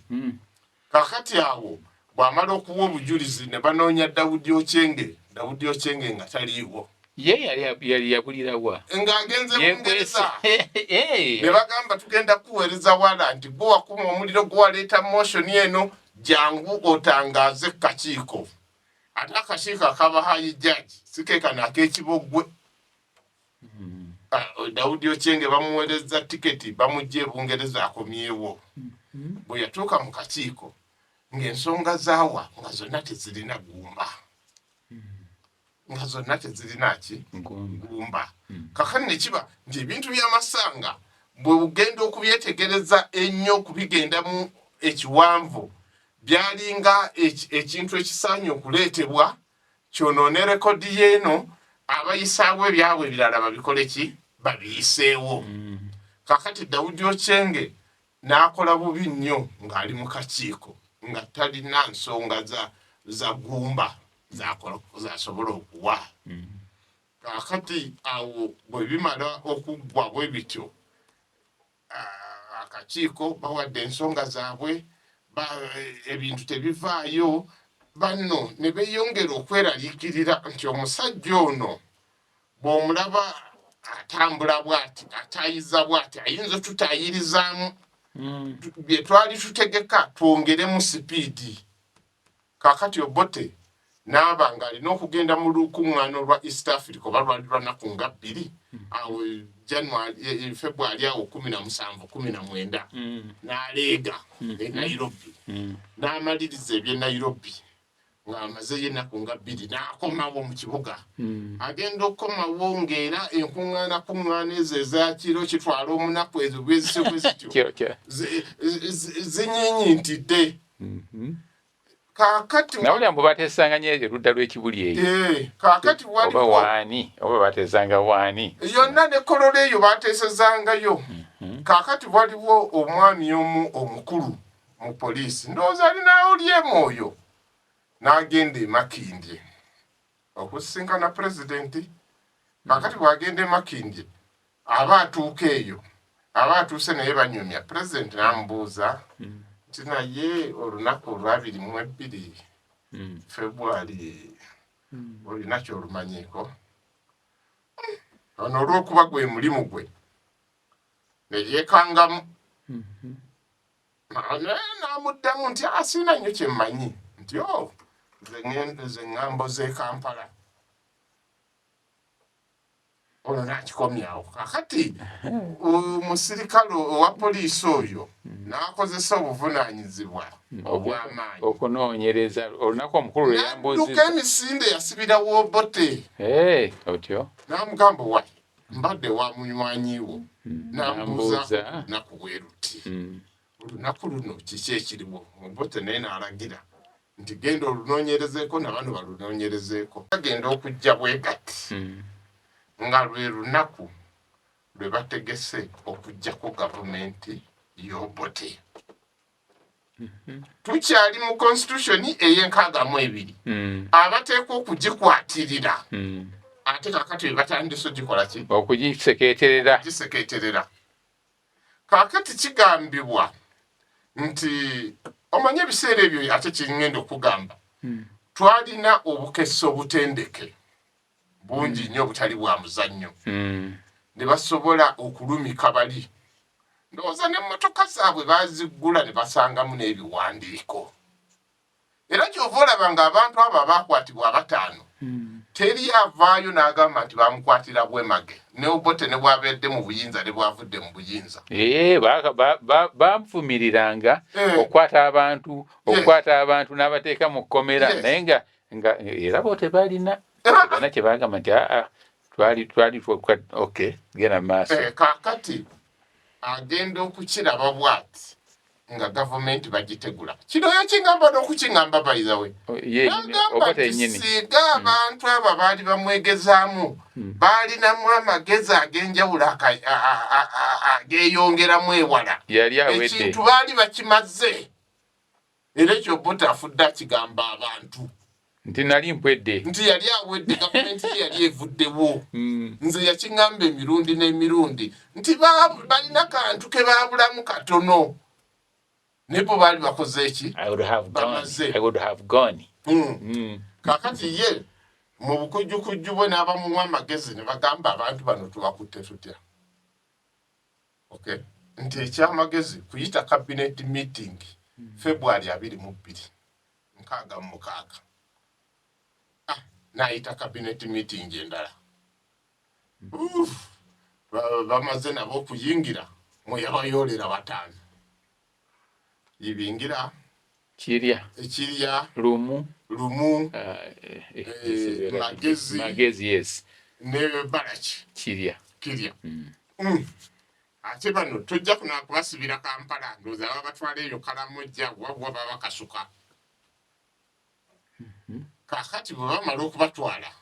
kakati awo bw'amala okuwa obujulizi ne banoonya Daudi Okyenge nga taliiwo ye yali yabulirawa ng'agenze Bungereza ne bagamba tugenda kuweereza wala nti gwe wakuma omuliro gwe waleeta motion eno jangu otangaaze kakiiko ate akakiiko akabahayi judge sikeekano ak'ekiboggwe Daudi Okyenge bamuweereza tiketi bamugye Bungereza akomyewo bwe yatuuka mu kakiiko ng'ensonga zaawa nga zonna tezirina gumba nga zonna tezirina ki gumba kakati ne kiba nti ebintu by'amasanga bwe bugenda okubyetegereza ennyo okubigendamu ekiwanvu byalinga ekintu ekisaanye okuleetebwa kyonoone rekodi y'eno abayisaawo ebyabwe ebirala babikole ki babiyiseewo kakati Daudi Okyenge n'akola bubi nnyo ng'ali mu kakiiko nga talina nsonga za gumba zasobola okuwa kakati awo bwe bimala okuggwa bwe bityo akakiiko bawadde ensonga zaabwe ebintu tebivaayo banno ne beeyongera okweraliikirira nti omusajja ono bw'omulaba atambula bw'ati ataayiza bw'ati ayinza otutaayirizaamu bye twali tutegeka twongeremu sipiidi kakati Obote n'aba ng'alina okugenda mu lukuŋŋaano lwa East Africa oba lwali lwa nnaku nga bbiri awo January February awo 17 19 n'aleega e Nairobi n'amaliriza ebye Nairobi ng'amaze yennaku nga 2 n'akomawo mu kibuga agenda okukomawo ng'era enkuŋŋaana ezo ezakiro kitwala omunaku ezo bwezityo zinyinyintidde kakati nawulira mbu bateesanga nnyo erudda lw'ekibuli eyo kakati oba waani oba bateesanga waani yonna ne kolola eyo bateesezangayo kakati waliwo omwami omu omukulu mu poliisi ndowooza alinawulyemu oyo n'agenda e Makindye okusisinkana pulezidenti kakati bw'agenda e Makindye aba atuuka eyo aba atuuse naye banyumya pulezidenti n'amubuuza nti naye olunaku olw'22 February olina kyolumanyiiko ono olw'okuba gwe mulimu gwe ne yeekangamu n'amuddamu nti asiina nnyo kye mmanyi nti ze ŋŋambo z'e Kampala ono n'akikomyawo kakati omusirikale owa poliisi oyo n'akozesa obuvunaanyizibwa obw'amaanyi okunoonyereza olunaku omukulu n'adduka emisinde yasibirawo Obote otyo n'amugamba wa mbadde wa munywanyiwo n'amubuuza olunaku bwe ruti olunaku luno kiki ekiriwo Obote naye n'alagira nti genda olunoonyerezeeko nabano balunoonyerezeeko bagenda okujja bwe gati nga lwe lunaku lwe bategese okujjako gavumenti y'Obote tukyali mu constitution ey'enkaaga-mu-ebiri abateekwa okugikwatirira ate kakati we batandise ogikola ki okugisekeeterera kakati kigambibwa nti omanye ebiseera ebyo ate kingenda okugamba twalina obukese obutendeke bungi nnyo obutali bwa muzannyo ne basobola okulumika bali ndowooza n'emmotoka zaabwe baziggula ne basangamu n'ebiwandiiko era kyova olaba ng'abantu abo abaakwatibwa 5 teri avaayo n'agamba nti bamukwatira bwemage ne Obote ne bw'abeedde mu buyinza ne bw'avudde mu buyinza bamuvumiriranga okukwata abantu n'abateeka mu kkomera naye nga era bo tebalina kye bagamba nti twali okay genda mu maaso kakati agenda okukiraba bw'ati nga gavumenti bagitegula kino yakingamba n'okukingamba bayizawe agamba nti singa abantu abo baali bamwegezaamu baalinamu amagezi ag'enjawulo ageeyongeramu ewala ekintu baali bakimaze era ekyo Obote afudde akigamba abantu nti nali mpwedde nti yali awedde gavumenti yali evuddewo nze yakingamba emirundi n'emirundi nti balina kantu ke baabulamu katono nebo baali bakoze eki kakati ye mu bukujjukujju bwe n'abamuwa amagezi ne bagamba abantu bano tubakutte tutya nti ekyamagezi kuyita cabinet meeting February 22 6 n'ayita cabinet meeting endala bamaze nabo okuyingira mwe yabayoolera 5 ibingira ekirya lumu magezi yes ne Baraki kirya ate bano tujja kubasibira Kampala ndowooza baba batwala eyo Kalamojja wabwa baba Kasuka kakati bwe bamala okubatwala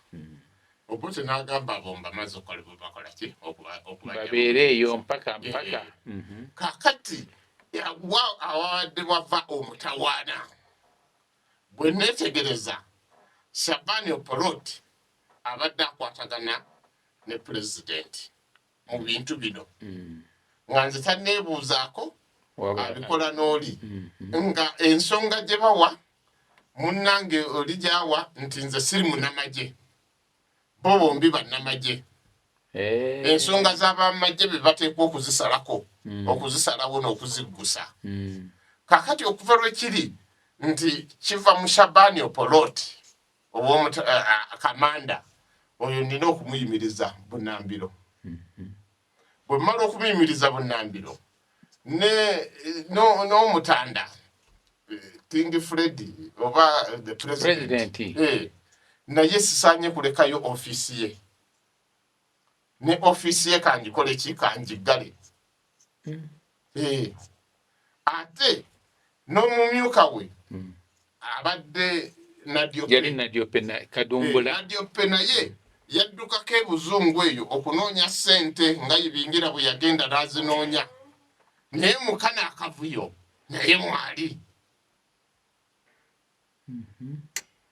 Obote n'agamba abomba maze okola bwe bakola ki babeere eyo mpaka kakati awadde wava omutawaana bwe neetegereza Shabani Oporoti abadde akwatagana ne pulezidenti mu bintu bino nga nze tanneebuuzaako abikola n'oli nga ensonga gye bawa munnange oli gy'awa nti nze siri munnamagye bo bombi bannamagye ensonga z'abamagye be bateekwa okuzisalako okuzisalawo n'okuziggusa kakati okuva lwekiri nti kiva mu Shabani Oporoti kamanda oyo nina okumuyimiriza Bunambiro bwe mmala okubiyimiriza Bunnambiro no Mutanda King Freddy oba the president naye sisaanye kulekayo office ye ne office ye kanjikole ki kanjigale ate n'omumyuka we abadde Nadio Pena Kadumbula Nadio Pena ye yaddukako ebuzungu eyo okunoonya ssente nga yibingira bwe yagenda n'azinoonya naye mukana akavuyo naye mwali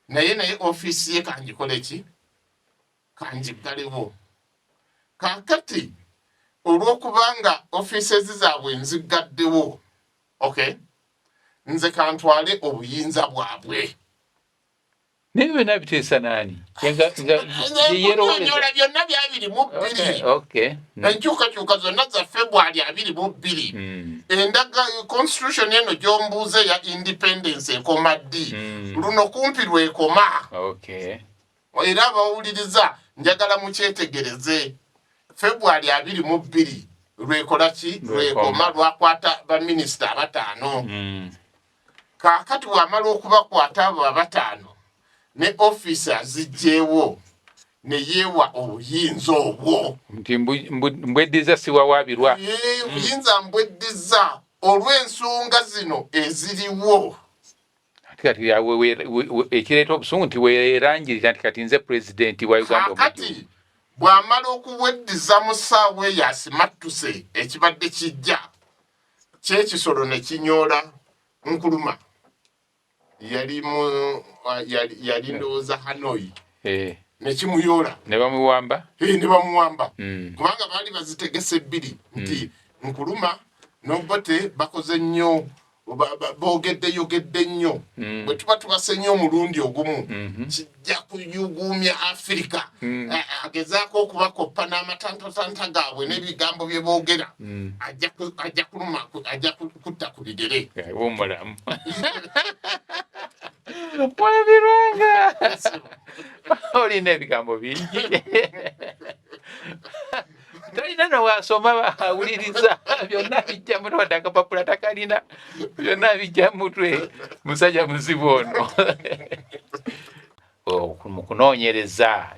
naye office ye kanjikole ki kanjigalewo kakati olw'okubanga offices zaabwe nzigaddewo okay nze kantwale obuyinza bwabwe niwe nabiteesa nani nyola byonna byabiri mu bbiri enkyukakyuka zonna za February 22 endaga constitution eno gyombuuze ya independence ekoma ddi luno kumpi lwekoma era abawuliriza njagala mukyetegereze February 22 lwekola ki lwekoma lwakwata baminisita abataano kakati wamala okubakwata abo abataano ne office azijjeewo ne yeewa obuyinza obwo nti mbweddiza siwawaabirwa obuyinza mbweddiza olw'ensonga zino eziriwo kati ekireeta obusungu nti weerangirira nti kati nze pulezidenti wa Uganda kati bw'amala okuweddiza mu ssaawa eyo asimattuse ekibadde kijja kyekisolo ne kinyoola Nkuluma yali ndowooza Hanoi ne kimuyoola ne bamuwamba kubanga baali bazitegese bbiri nti Nkuluma n'Obote bakoze nnyo boogedde nnyo bwe tuba tubase nnyo omulundi ogumu kijja kuyuguumya Afrika agezaako okubakoppa n'amatantatanta gaabwe n'ebigambo bye boogera ajja kutta ku bigere omulamu mwebirwanga olina ebigambo bingi talina nowasoma awuliriza byonna bijja mutwe wadde akapapula takalina byonna bijja mutwe musajja muzibu ono mu kunoonyereza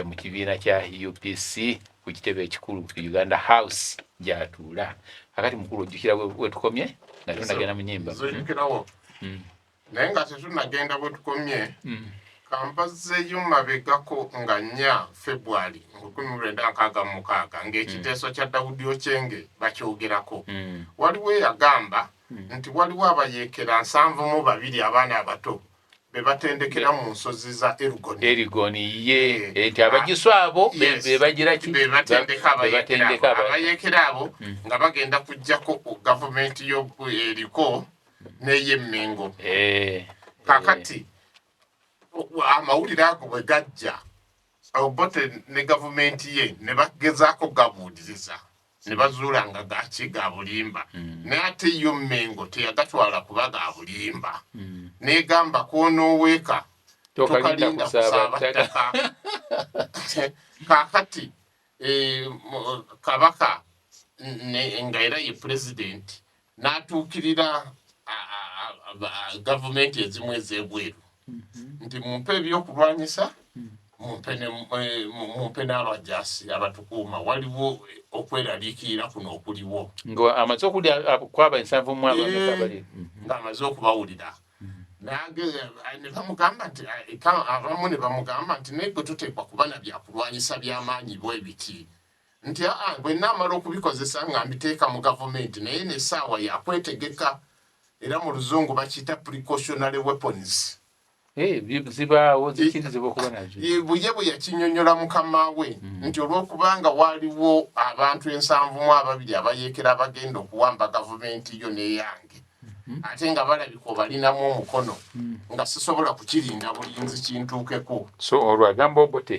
mu kibiina kya UPC ku kitebe ekikulu ku Uganda House gyatuula akati mukulu ojjukira wetukomye nga tunagenda mu nnyimba naye nga tetunagenda bwe tukomye kampazeeyo mabegako nga 4 February 1966 ng'ekiteeso kya Daudi Ochenge bakyogerako waliwo eyagamba nti waliwo abayeekera 72 abaana abato be batendekera mu nsozi za Erigoni ye nti abagisu abo be bagira ki be batendeka abayeekera abo nga bagenda kujjako gavumenti yo eriko n'ey'Emmengo kakati amawulire ago bwe gajja Obote ne gavumenti ye ne bagezaako gabuuliriza ne bazuula nga gaki ga bulimba naye ate yo Mmengo teyagatwala kuba ga bulimba n'egamba kwonooweeka tokalinda kusaabattaka kakati kabaka nga era ye pulezidenti n'atuukirira gavumenti ezimu ez'ebweru nti mumpe ebyokulwanyisa mumpe n'abajaasi abatukuuma waliwo okweraliikirira kuno okuliwo ng'amaze okulya kwaba 7 ng'amaze okubawulira ne bamugamba nti abamu ne bamugamba nti naye gwe tuteekwa kuba na byakulwanyisa by'amaanyi bwe biti nti bwe naamala okubikozesa nga mbiteeka mu gavumenti naye n'essaawa yakwetegeka era mu luzungu bakiyita precautionary weapons zibaawo zikirizibwa okuba nazo buye bwe yakinyonnyola mukama we nti olw'okubanga waaliwo abantu 72 abayeekera abagenda okuwamba gavumenti yo n'eyange ate nga balabika obalinamu omukono nga sisobola kukirinda bulinzi kintuukeko so olwo agamba Obote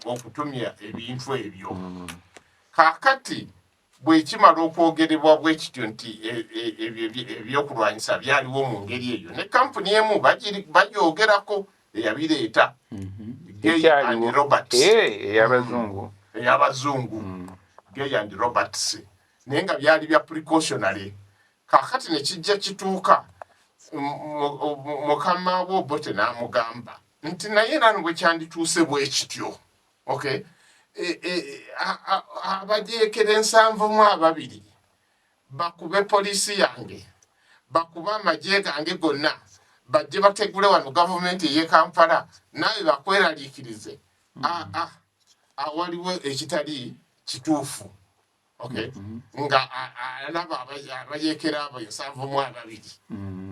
okutumya ebintu ebyo kakati bwekimala okwogerebwa bwe kityo nti ebyokulwanyisa byaliwo mu ngeri eyo ne kampuni emu bagyogerako eyabireeta Robert ey'abazungu ey'abazungu Gay and Roberts naye nga byali bya precautionary kakati ne kijja kituuka mukama wo Obote n'amugamba nti naye nano bwe kyandituuse bwe kityo okay abajeekera 72 bakube poliisi yange bakuba amagye gange gonna bajje bategule wano gavumenti ey'e Kampala nawe bakweraliikirize waliwo ekitali kituufu okay nga alaba abayeekera abo 72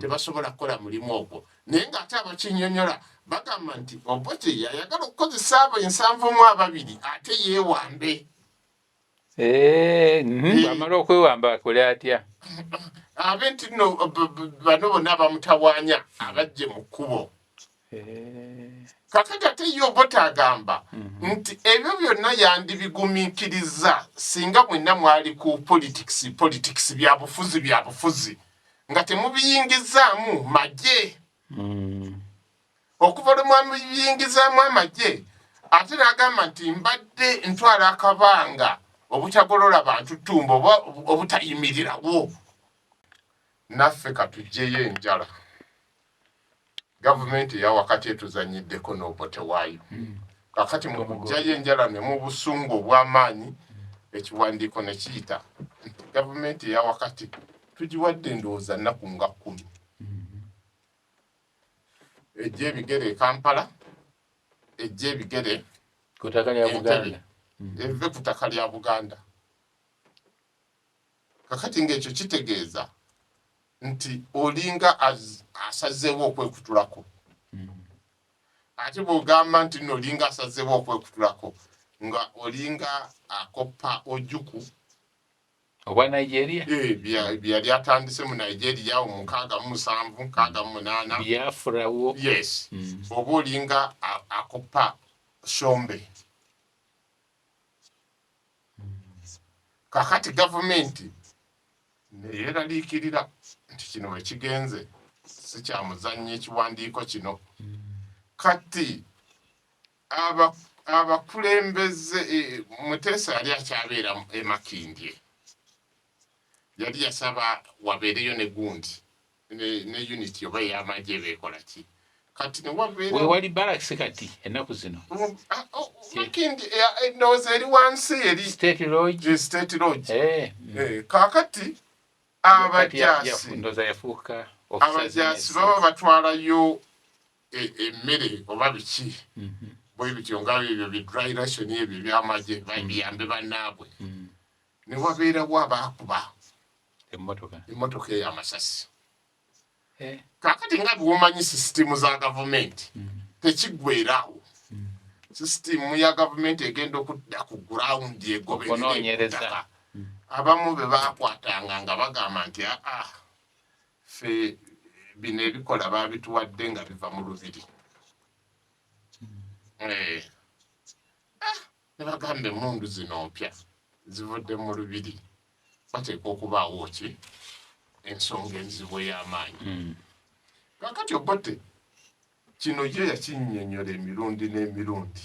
tebasobola kukola mulimu ogwo naye ng'ate abakinyonyola bagamba nti Obote yayagala okukozesa abo 72 ate yeewambe bamala okwewamba akole atya abenti nno bano bonna bamutawaanya abajje mu kkubo kakati ate ye Obote agamba nti ebyo byonna yandibigumiikiriza singa mwenna mwali ku politics byabufuzi nga temubiyingizaamu magye okuva lwe mwamubiyingizaamu amagye ate n'agamba nti mbadde ntwala akabanga obutagolola bantu ttumba oba obutayimirirawo naffe katugyeyo enjala gavumenti eyawakati etuzanyiddeko n'Obote waayo kakati mu kugyayo enjala ne mu busungu obw'amaanyi ekiwandiiko ne kiyita gavumenti eyawakati tugiwadde ndowooza nnaku nga 10 ejja ebigere e Kampala ejja ebigere ku ttaka lya Buganda eve ku ttaka lya Buganda kakati ng'ekyo kitegeeza nti olinga asazeewo okwekutulako ate bw'ogamba nti nno olinga asazeewo okwekutulako nga olinga akoppa Ojukwu obwa Nigeria byali atandise mu Nigeria mu 67 68 Biafrawo yes oba olinga akoppa Shombe kakati gavumenti neyeeraliikirira nti kino wekigenze si kyamuzannyo ekiwandiiko kino kati abakulembeze Muteesa yali akyabeera e Makindye yali yasaba wabeereyo ne gundi ne unity oba ey'amagye beekola ki kati ne wabeera wali barracks kati ennaku zino Makindye ndowooza eri wansi eri State Lodge kaakati abajaasi baba batwalayo emmere oba biki bwe bityo nga ebyo dry ration ebyo eby'amagye biyambe bannaabwe ne wabeerawo abaakuba emmotoka ey'amasasi kaakati nga bwomanyi sisitimu za gavumenti tekiggweeraawo sisitimu ya gavumenti egenda okudda ku gurawundi egoberera abamu be baakwatanga nga bagamba nti ffe bino ebikola baabituwadde nga biva mu lubiri ne bagamba emmundu zino mpya zivudde mu lubiri bateeka okubaawo ki ensonga enzibu ey'amaanyi kakati Obote kino ye yakinnyonnyola emirundi n'emirundi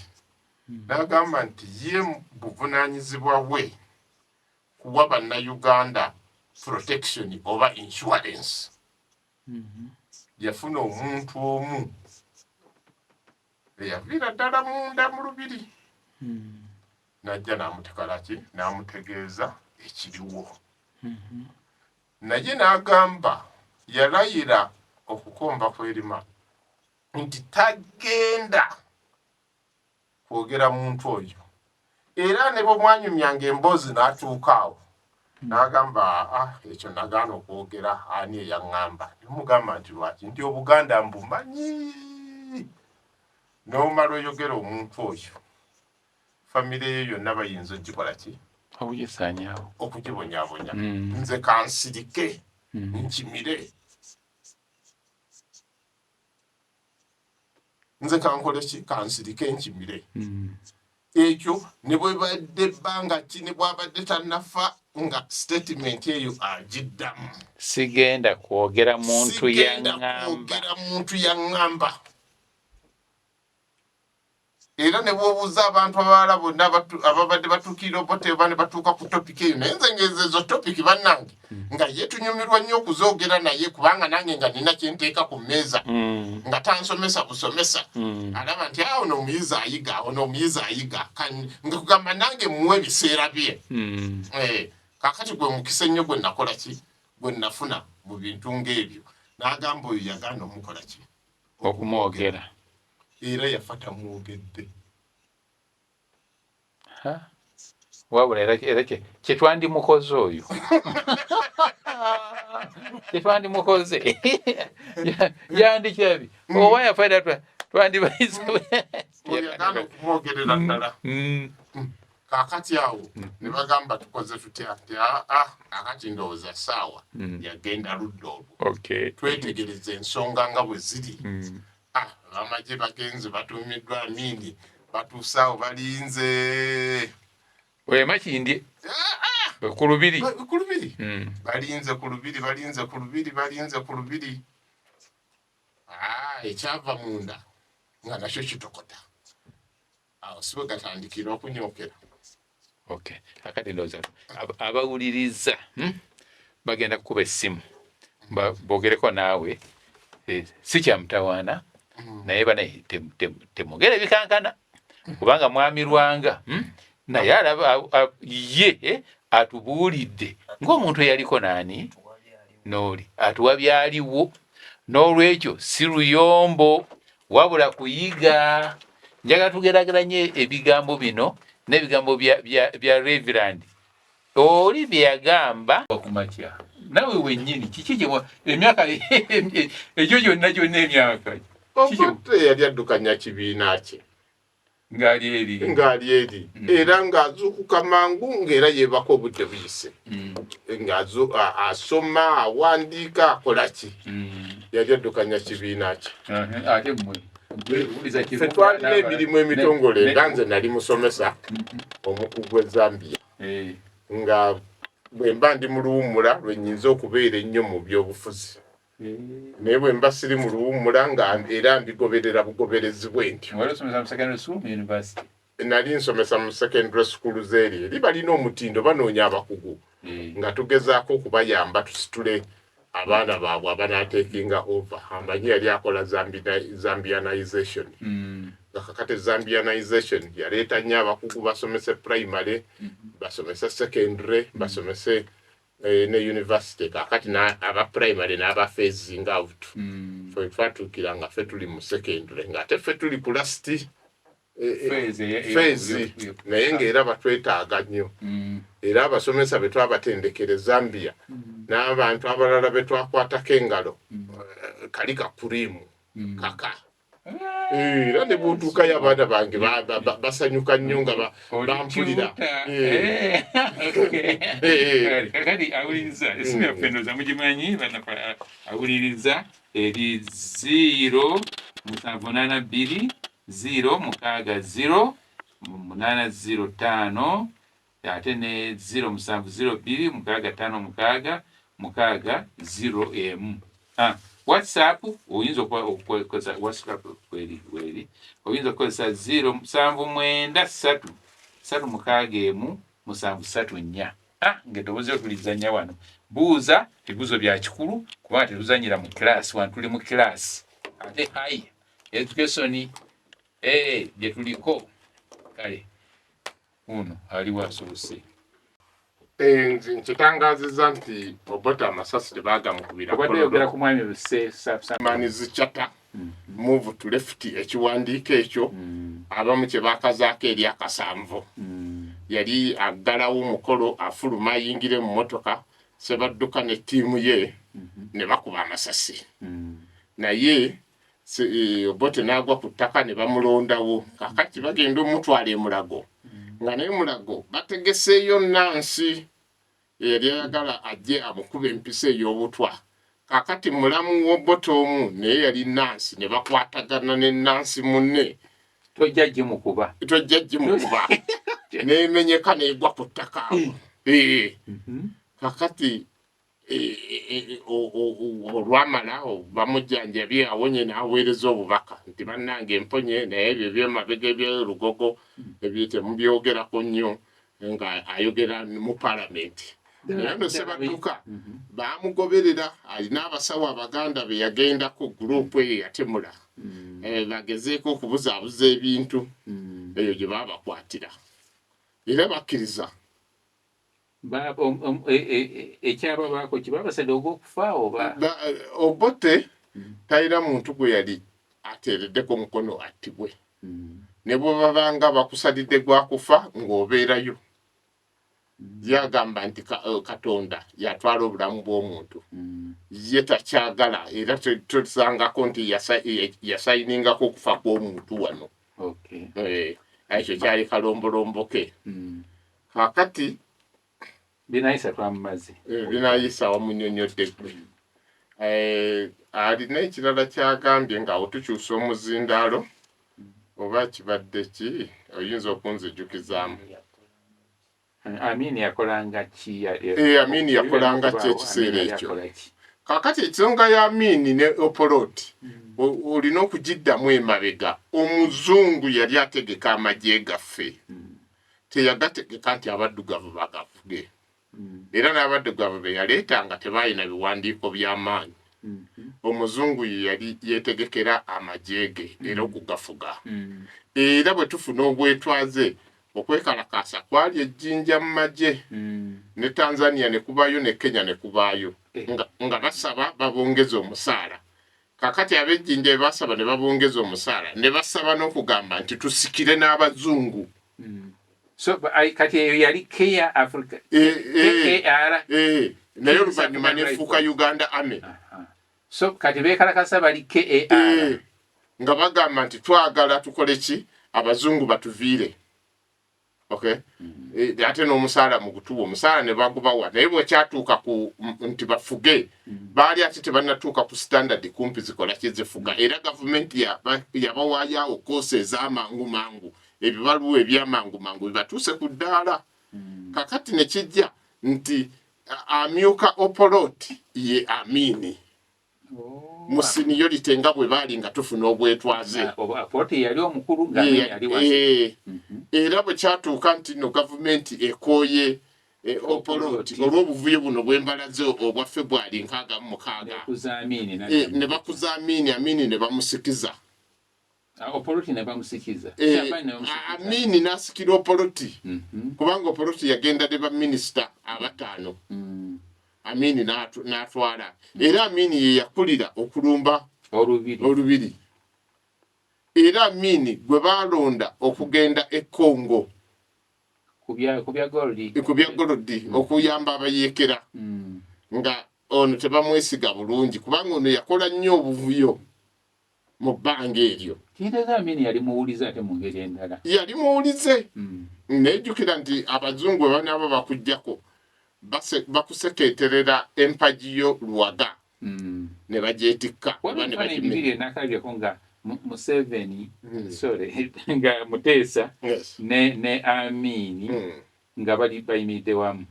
n'agamba nti ye buvunaanyizibwa bwe kuwa bannayuganda protection oba insurance yafuna omuntu omu eyaviira ddala munda mu lubiri najja n'amutekalaki n'amutegeeza ekiriwo naye n'agamba yalayira okukomba kw'erima nti tagenda kwogera muntu oyo era ne bwe mwanyumyanga emboozi n'atuuka awo n'agamba ekyo nagaana okwogera ani eyaŋŋamba nemugamba nti lwaki nti Obuganda mbumanyi n'omala oyogera omuntu oyo famire ye yonna bayinza ogikola ki okugibonyaabonya nze kansirike nkimire nze kankole ki kansirike nkimire ekyo ne bwe badde ebbanga ki ne bwabadde tannafa nga statement eyo agiddamu sigenda kwogera muntu yaŋŋamba era ne bwobuuza abantu abalala bonna ababadde batuukirira Obote bane batuuka ku topiki eyo naye nze ngezezo topiki bannange nga ye tunyumirwa nnyo okuzoogera naye kubanga nange nga nina kyenteeka ku mmeeza nga tansomesa busomesa alaba nti ono omuyizi ayiga ono omuyizi ayiga nga kugamba nange muwe ebiseera bye kakati gwe mukisa ennyo gwe nakola ki gwe nafuna mu bintu ng'ebyo n'agamba oyo yagaana omukola ki okumwogera era yafata mwogedde wabula era kyetwandimukoze oyo kyetwandimukoze yandikyabi oba yafaira twandibayize yagaana okumwogerera ddala kakati awo ne bagamba tukoze tutya nti kakati ndowooza saawa yagenda ludda olwo twetegereza ensonga nga bwe ziri abamagye bagenzi batuumiddwa Amini batuusaawo balinze Makindi ku lubiri balinze ku lubiri ekyava munda nga nakyo kitokota awo siwe gatandikira okunyokera akati ndowooza abawuliriza bagenda kukuba essimu bogereko naawe si kyamutawaana naye banaye temugere bikankana kubanga mwamirwanga naye alaba ye atubuulidde ng'omuntu eyaliko naani n'oli atuwa byaliwo n'olwekyo si luyombo wabula kuyiga njaga tugerageranye ebigambo bino n'ebigambo bya Reverend oli bye yagamba okumakya nawe wennyini kiki emyaka ekyo gyonna emyaka Obote yali addukanya kibiina kye ng'ali eri era ng'azuukuka mangu ng'era yeebaka obudde buyise asoma awandiika akola ki yali addukanya kibiina kye ffe twalina emirimu emitongole nga nze nali musomesa omukugu e Zambia nga bwe mba ndi mu luwummula lwe nnyinza okubeera ennyo mu byobufuzi naye bwe mba siri mu luwummula nga era mbigoberera bugoberezi bwe ntyo nali nsomesa mu secondary school z'eri eri balina omutindo banoonya abakugu nga tugezaako okubayamba tusitule abaana baabwe abanaatekinga over amanyi yali akola Zambianization nga kakati Zambianization yaleeta nnyo abakugu basomese primary basomese secondary basomese ne university kakati aba primary n'aba phasing out ffe twatuukira nga ffe tuli mu secondary ng'ate ffe tuli ku last phase naye ng'era batwetaaga nnyo era abasomesa be twabatendekere Zambia n'abantu abalala be twakwatako engalo kali kakuriimu kaka era ne buutuukayo abaana bange basanyuka nnyo nga bampulira kakati awuliriza esimu yaffe ndoza mugimanyi awuliriza eri 07820 060 ate ne 0702 650 WhatsApp oyinza okukozesa WhatsApp weri oyinza okukozesa 0793361734 ng'eddoboozi otulizannya wano buuza ebibuuzo bya kikulu kubanga tetuzanyira mu class wano tuli mu class ate high education gye tuliko kale uno aliwo asoose nkitangaziza nti Obote amasasi tebagamukubira obadde yogera ku mwami manizichata move to left ekiwandiiko ekyo abamu kye bakazaako eri akasanvu yali aggalawo omukolo afuluma ayingire mu motoka sebadduka ne ttiimu ye ne bakuba amasasi naye Obote n'agwa ku ttaka ne bamulondawo kakati bagenda omutwala e Mulago nga naye Mulago bategeseeyo Nansi yali ayagala ajje amukuba empisa ey'obutwa kakati mulamu w'Obote omu naye yali Nansi ne bakwatagana ne Nansi munne tojja gimukuba neemenyeka neegwa ku ttaka kakati olwamala bamujjanjabye awonye n'aweereza obubaka nti bannange emponye naye ebyo ebyemabega eby'olugogo ebyo temubyogerako nnyo nga ayogera mu paalamenti. naye no Sebadduka baamugoberera alina abasawo abaganda be yagendako guruupu eyo yatemula bagezeeko okubuzaabuza ebintu eyo gye baabakwatira era bakkiriza ekyababaako kibabasadde ogw'okufa oba Obote talina muntu gwe yali ateereddeko omukono attibwe ne bwe babanga bakusalidde gwakufa ng'obeerayo yagamba nti Katonda yatwala obulamu bw'omuntu ye takyagala era tosangako nti yasayiningako okufa kw'omuntu wano ekyo kyali kalombolombo ke kakati binayisa twamumaze binayisa wamunyonyodde alina ekirala kyagambye ng'awo tukyusa omuzindaalo oba kibadde ki oyinza okunzijjukizaamu Amini yakolanga ki Amini yakolanga ki ekiseera ekyo kakati ensonga ya Amini ne Opoloti olina okugiddamu emabega omuzungu yali ategeka amagye gaffe teyagategeka nti abaddugavu bagavuge era n'abaddugavu be yaleetanga tebaayina biwandiiko by'amaanyi omuzungu yali yeetegekera amagye ge era okugafuga era bwe tufuna obwetwaze okwekalakaasa kwali ejjinja mu magye ne Tanzania ne kubaayo ne Kenya ne kubaayo nga basaba babongeza omusaala kakati ab'ejjinja bye basaba ne babongeza omusaala ne basaba n'okugamba nti tusikire n'abazungu so kati eyo yali Kenya Africa naye oluvannyuma nefuuka Uganda Army so kati beekalakasa bali KAR nga bagamba nti twagala tukole ki abazungu batuviire ate n'omusaala mu kutuwa omusaala ne bagubawa naye bwekyatuuka ku nti bafuge baali ate tebannatuuka ku standard kumpi zikola kizifuga era gavumenti yabawaayo koosi ez'amangu mangu ebibaluwa ebyamangu bibatuuse ku ddaala kakati ne kijja nti amyuka Opoloti ye Amini mu seniority nga bwe baali nga tufuna obwetwaze Opoloti yali omukulu nga yali wasi era bwe kyatuuka nti no gavumenti ekooye Opoloti olw'obuvuyo buno bw'embalaze obwa February 6 ne bakuza Amini ne bamusikiza Opoloti ne bamusikiza Amini n'asikira Opoloti kubanga Opoloti yagenda ne baminisita abataano Amini n'atwala era Amini ye yakulira okulumba olubiri era Amini gwe balonda okugenda e Congo ku bya golodi okuyamba abayeekera nga ono tebamwesiga bulungi kubanga ono yakola nnyo obuvuyo mu bbanga eryo Amini yali muwulize ate mu ngeri endala yali muwulize nejjukira nti abazungu banabo bakujjako bakuseketerera empagi yo Lwaga ne bagyetikka nga Museveni nga Muteesa ne Amini nga bali bayimiridde wamu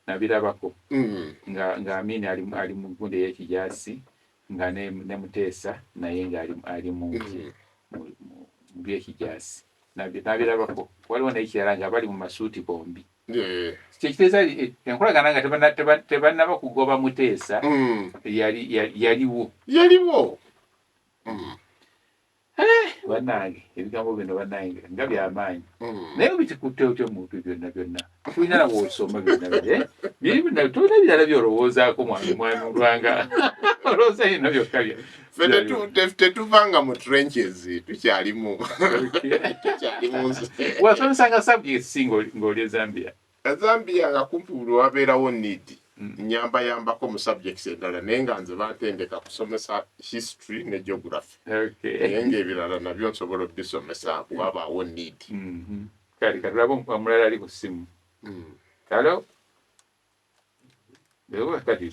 nabirabako nga Amini ali mu gundi ey'ekijaasi nga ne Muteesa naye nga ali mu by'ekijaasi nabirabako waliwo n'ekirala nga bali mu masuuti bombi kyekiteeza enkolagana nga tebannaba kugoba Muteesa yaliwo bannange ebigambo bino bannange nga byamaanyi naye bitikutte otyo omuntu byonna tulina nabo osoma byonna tolina birala byolowoozaako mwami lwanga olowooza bino byokka tetuvanga mu trenches tukyalimu wasomesanga subjects ng'oli Zambia nga kumpi buli wabeerawo need nyambayambako mu subjects endala naye nga nze bantendeka kusomesa history ne geography naye ng'ebirala nabyo nsobola obisomesa bwabaawo need kati katulaba omulala ali ku ssimu kalo kati